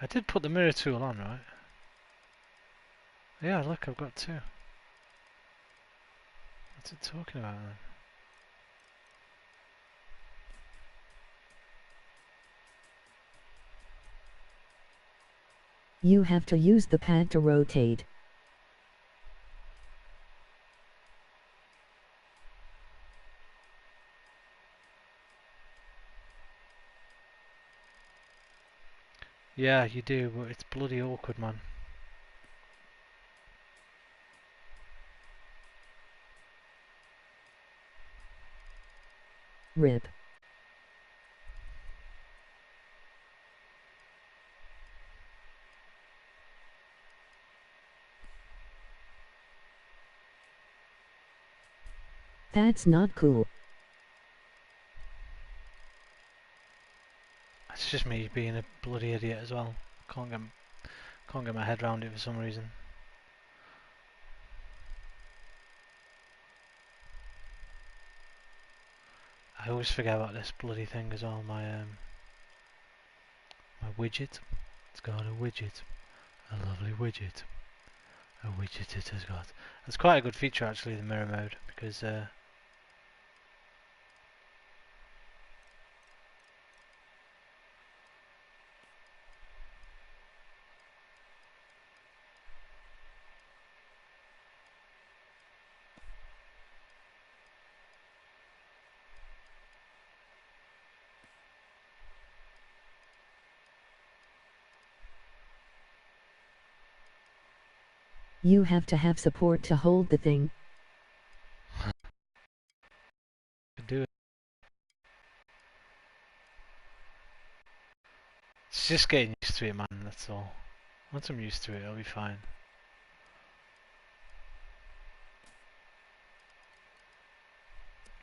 S3: I did put the mirror tool on, right? Yeah, look, I've got two. What's it talking about then?
S4: You have to use the pad to rotate.
S3: Yeah, you do, but it's bloody awkward, man.
S4: RIP. That's not cool.
S3: It's just me being a bloody idiot as well. Can't get my head around it for some reason. I always forget about this bloody thing as well. My widget. It's got a widget. A lovely widget. A widget it has got. It's quite a good feature actually, the mirror mode, because
S4: You have to have support to hold the thing.
S3: could do it. It's just getting used to it, man, that's all. Once I'm used to it, I'll be fine.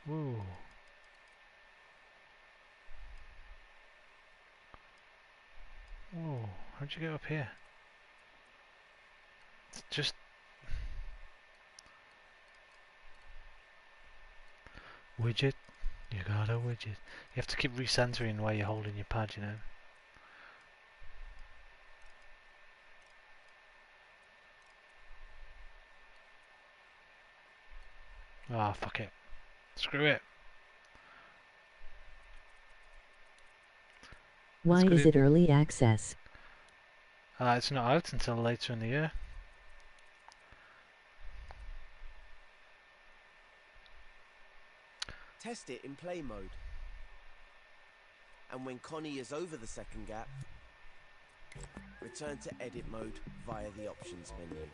S3: Woo. Whoa, how'd you get up here? It's just... Widget. You got a widget. You have to keep recentering while you're holding your pad, you know. Ah, fuck it. Screw it.
S4: Why is it early access?
S3: It's not out until later in the year.
S2: Test it in play mode. And when Connie is over the second gap, return to edit mode via the options menu.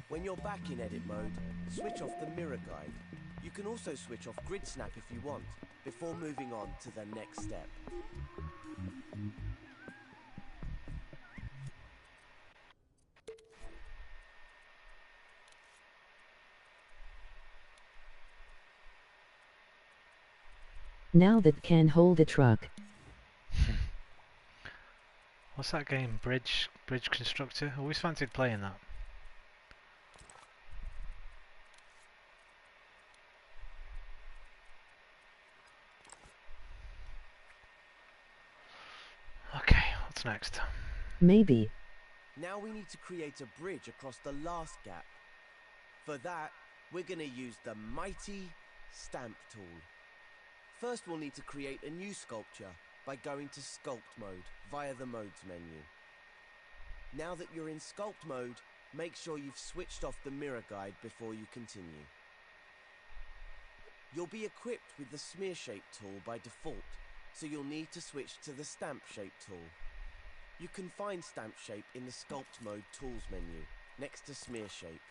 S2: When you're back in edit mode, switch off the mirror guide. You can also switch off grid snap if you want, before moving on to the next step.
S4: Now that can hold a truck.
S3: What's that game? Bridge Constructor? Always fancied playing that. Okay, what's next?
S4: Maybe.
S2: Now we need to create a bridge across the last gap. For that, we're going to use the mighty stamp tool. First, we'll need to create a new sculpture by going to Sculpt mode via the Modes menu. Now that you're in Sculpt mode, make sure you've switched off the mirror guide before you continue. You'll be equipped with the Smear Shape tool by default, so you'll need to switch to the Stamp Shape tool. You can find Stamp Shape in the Sculpt mode tools menu, next to Smear Shape.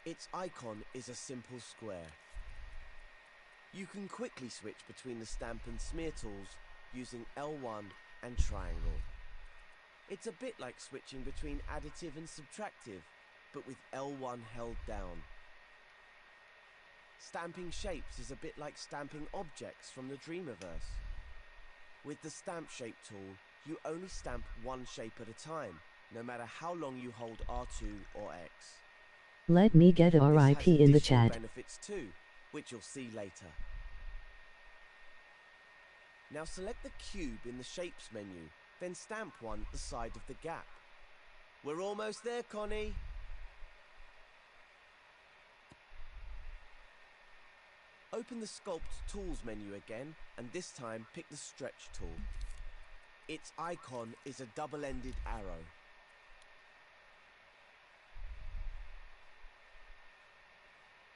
S2: Its icon is a simple square. You can quickly switch between the stamp and smear tools using L1 and triangle. It's a bit like switching between additive and subtractive, but with L1 held down. Stamping shapes is a bit like stamping objects from the Dreamiverse. With the Stamp Shape tool, you only stamp one shape at a time, no matter how long you hold R2 or X.
S4: Let me get RIP in the
S2: This has additional
S4: chat.
S2: benefits too, which you'll see later. Now select the cube in the Shapes menu, then stamp one at the side of the gap. We're almost there, Connie. Open the Sculpt Tools menu again, and this time pick the Stretch tool. Its icon is a double-ended arrow.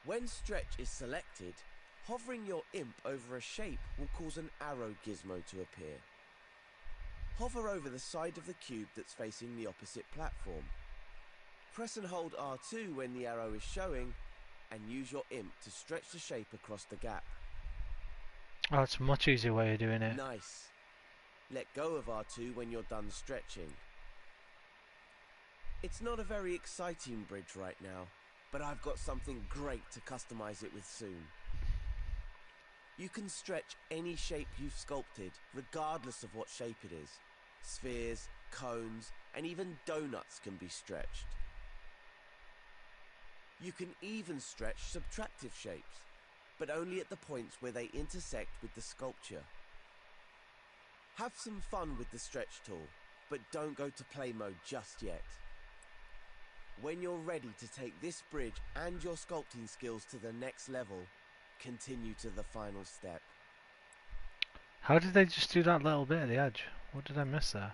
S2: When Stretch is selected, hovering your imp over a shape will cause an arrow gizmo to appear. Hover over the side of the cube that's facing the opposite platform. Press and hold R2 when the arrow is showing, and use your imp to stretch the shape across the gap.
S3: Oh, it's a much easier way of doing it.
S2: Nice. Let go of R2 when you're done stretching. It's not a very exciting bridge right now, but I've got something great to customize it with soon. You can stretch any shape you've sculpted, regardless of what shape it is. Spheres, cones, and even donuts can be stretched. You can even stretch subtractive shapes, but only at the points where they intersect with the sculpture. Have some fun with the stretch tool, but don't go to play mode just yet. When you're ready to take this bridge and your sculpting skills to the next level, continue to the final step.
S3: How did they just do that little bit at the edge? What did I miss there?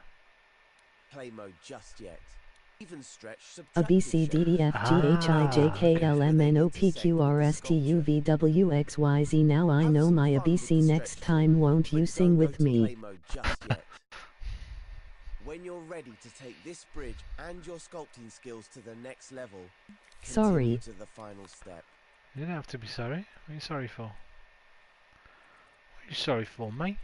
S2: Play mode just yet. Even stretch
S4: A B
S2: subtractive
S4: C D
S2: shapes.
S4: E F G H I J K L M N O P Q R S T U V W X Y Z. Now I know my ABC. Next time won't you sing with me?
S2: When you're ready to take this bridge and your sculpting skills to the next level,
S4: Sorry.
S2: continue to the final step.
S3: You don't have to be sorry. What are you sorry for? What are you sorry for, mate?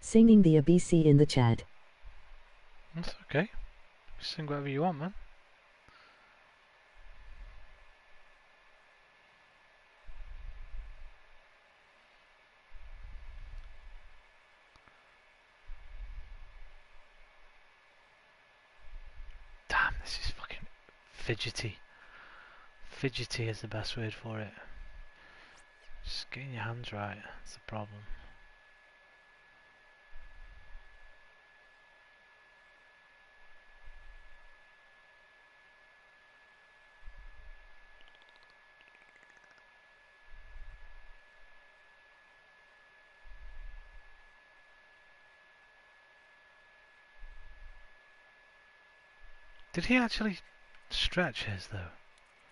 S4: Singing the ABC in the chat.
S3: That's okay. Sing whatever you want, man. Damn, this is fucking fidgety. Fidgety is the best word for it. Just getting your hands right, that's the problem. Did he actually stretch his though?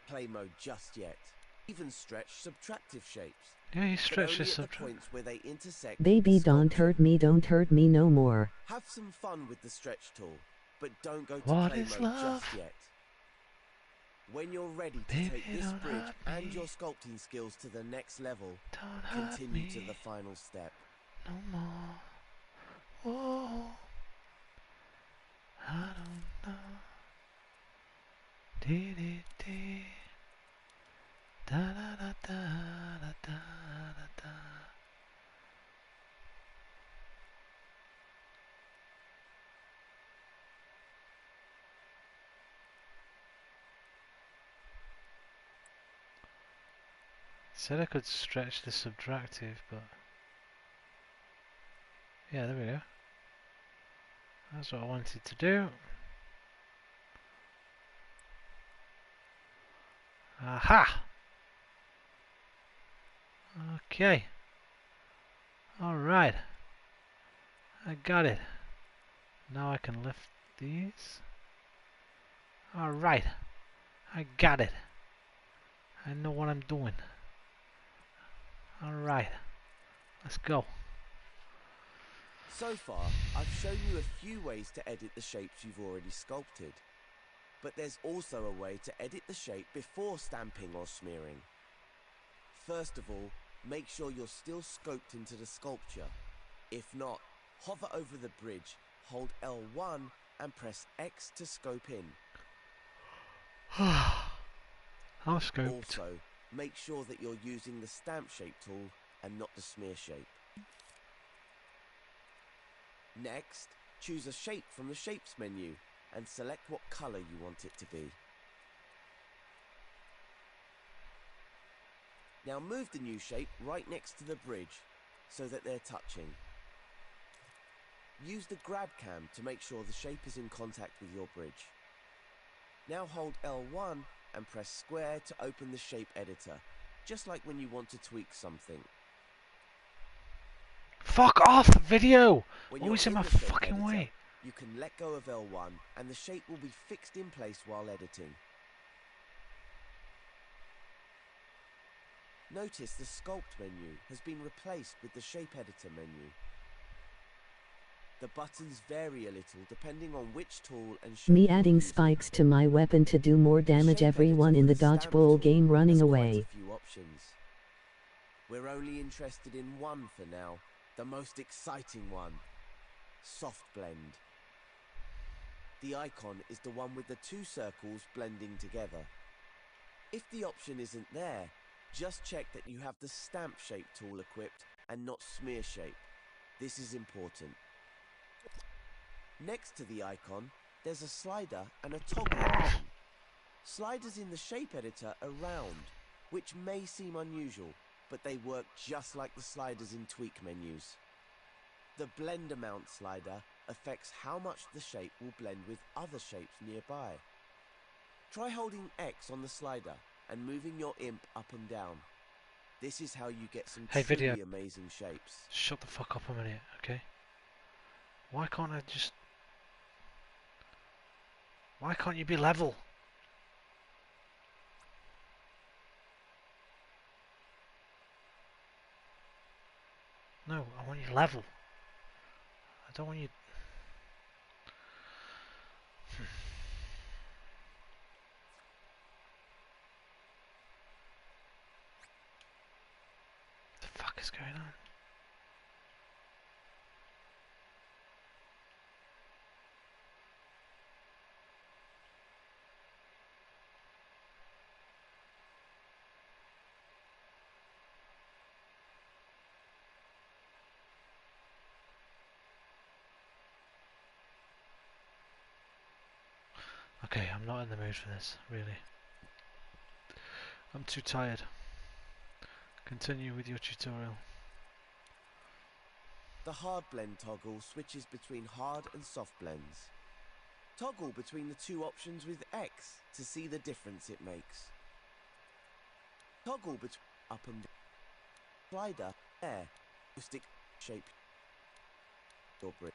S2: Play mode just yet. Even stretch subtractive shapes.
S3: Yeah, he stretched his
S2: at the points where they intersect.
S4: Baby,
S2: with the
S4: don't
S2: sculpture.
S4: hurt me no more.
S2: Have some fun with the stretch tool, but don't go to
S3: What
S2: play
S3: is
S2: mode
S3: love?
S2: just yet. When you're ready to
S3: Baby,
S2: take this
S3: don't
S2: bridge
S3: hurt
S2: and
S3: me.
S2: your sculpting skills to the next level,
S3: Don't hurt
S2: continue
S3: me
S2: to the final step.
S3: no more. Whoa, I don't know. Dee dee dee. Da da da da da da da da. Said I could stretch the subtractive, but yeah, there we go. That's what I wanted to do. Aha! Okay. Alright. I got it. Now I can lift these. Alright. I got it. I know what I'm doing. Alright. Let's go.
S2: So far, I've shown you a few ways to edit the shapes you've already sculpted. But there's also a way to edit the shape before stamping or smearing. First of all, make sure you're still scoped into the sculpture. If not, hover over the bridge, hold L1 and press X to scope in.
S3: I'm scoped.
S2: Also, make sure that you're using the stamp shape tool and not the smear shape. Next, choose a shape from the Shapes menu and select what color you want it to be. Now move the new shape right next to the bridge so that they're touching. Use the grab cam to make sure the shape is in contact with your bridge. Now hold L1 and press square to open the shape editor, just like when you want to tweak something.
S3: Fuck off, video!
S2: When
S3: Always
S2: you're
S3: in my
S2: the shape
S3: fucking
S2: editor,
S3: way.
S2: you can let go of L1 and the shape will be fixed in place while editing. Notice the Sculpt menu has been replaced with the Shape Editor menu. The buttons vary a little depending on which tool and shape
S4: Me
S2: you're
S4: adding
S2: using.
S4: spikes to my weapon to do more damage.
S2: Shape
S4: Everyone
S2: Editor
S4: in the
S2: for Stamp
S4: dodgeball
S2: tool
S4: game running
S2: has quite
S4: away.
S2: a few options. We're only interested in one for now, the most exciting one, Soft Blend. The icon is the one with the two circles blending together. If the option isn't there, just check that you have the Stamp Shape tool equipped and not Smear Shape. This is important. Next to the icon, there's a slider and a toggle button. Sliders in the Shape Editor are round, which may seem unusual, but they work just like the sliders in tweak menus. The Blend Amount slider affects how much the shape will blend with other shapes nearby. Try holding X on the slider and moving your imp up and down. This is how you get some
S3: Hey,
S2: truly
S3: video.
S2: amazing shapes.
S3: Shut the fuck up a minute, okay? Why can't I just... Why can't you be level? No, I want you level. I don't want you... What the fuck is going on? Okay, I'm not in the mood for this, really. I'm too tired. Continue with your tutorial.
S2: The Hard Blend toggle switches between hard and soft blends. Toggle between the two options with X to see the difference it makes. Toggle between up and down. Slider, air, stick, shape, your bridge.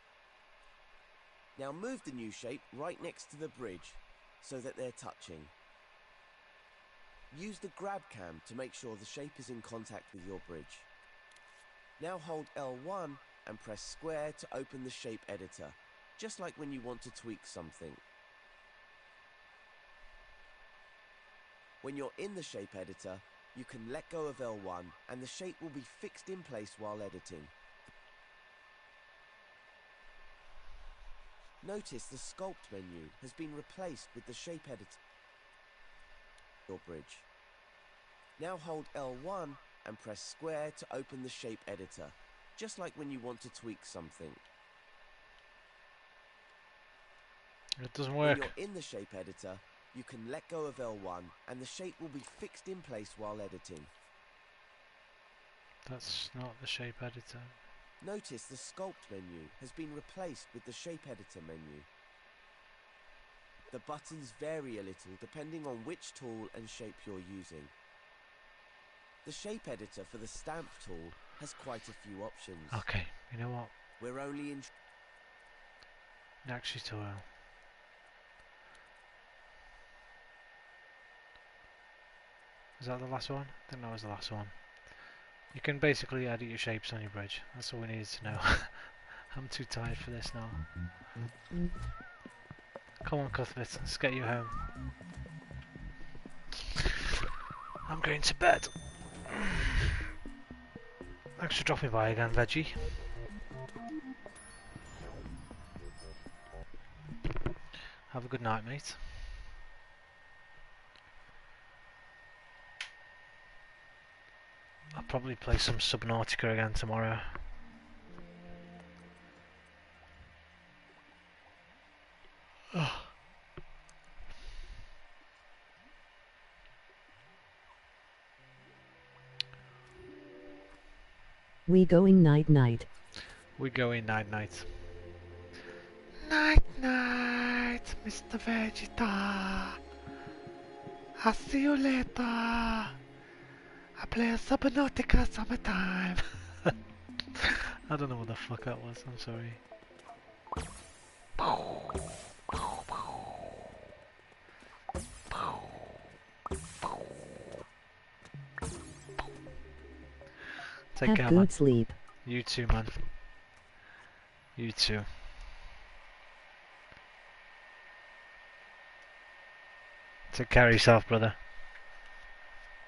S2: Now move the new shape right next to the bridge so that they're touching. Use the grab cam to make sure the shape is in contact with your bridge. Now hold L1 and press square to open the shape editor, just like when you want to tweak something. When you're in the shape editor, you can let go of L1 and the shape will be fixed in place while editing. Notice the Sculpt menu has been replaced with the Shape Editor. Your bridge. Now hold L1 and press square to open the Shape Editor, just like when you want to tweak something.
S3: It doesn't
S2: When
S3: work.
S2: you're in the Shape Editor, you can let go of L1 and the shape will be fixed in place while editing.
S3: That's not the shape editor.
S2: Notice the Sculpt menu has been replaced with the Shape Editor menu. The buttons vary a little depending on which tool and shape you're using. The shape editor for the stamp tool has quite a few options.
S3: Okay, you know what?
S2: We're only in...
S3: Next tutorial. Is that the last one? I think that was the last one. You can basically edit your shapes on your bridge. That's all we needed to know. I'm too tired for this now. Come on, Cuthbert, let's get you home. I'm going to bed. Thanks for dropping by again, Veggie. Have a good night, mate. I'll probably play some Subnautica again tomorrow. Oh.
S4: We going night night.
S3: We going night night. Night night, Mr. Vegeta. I'll see you later. I play Subnautica summertime. I don't know what the fuck that was, I'm sorry. Take care,
S4: Have good
S3: man.
S4: sleep.
S3: You too, man. You too. Take care of yourself, brother.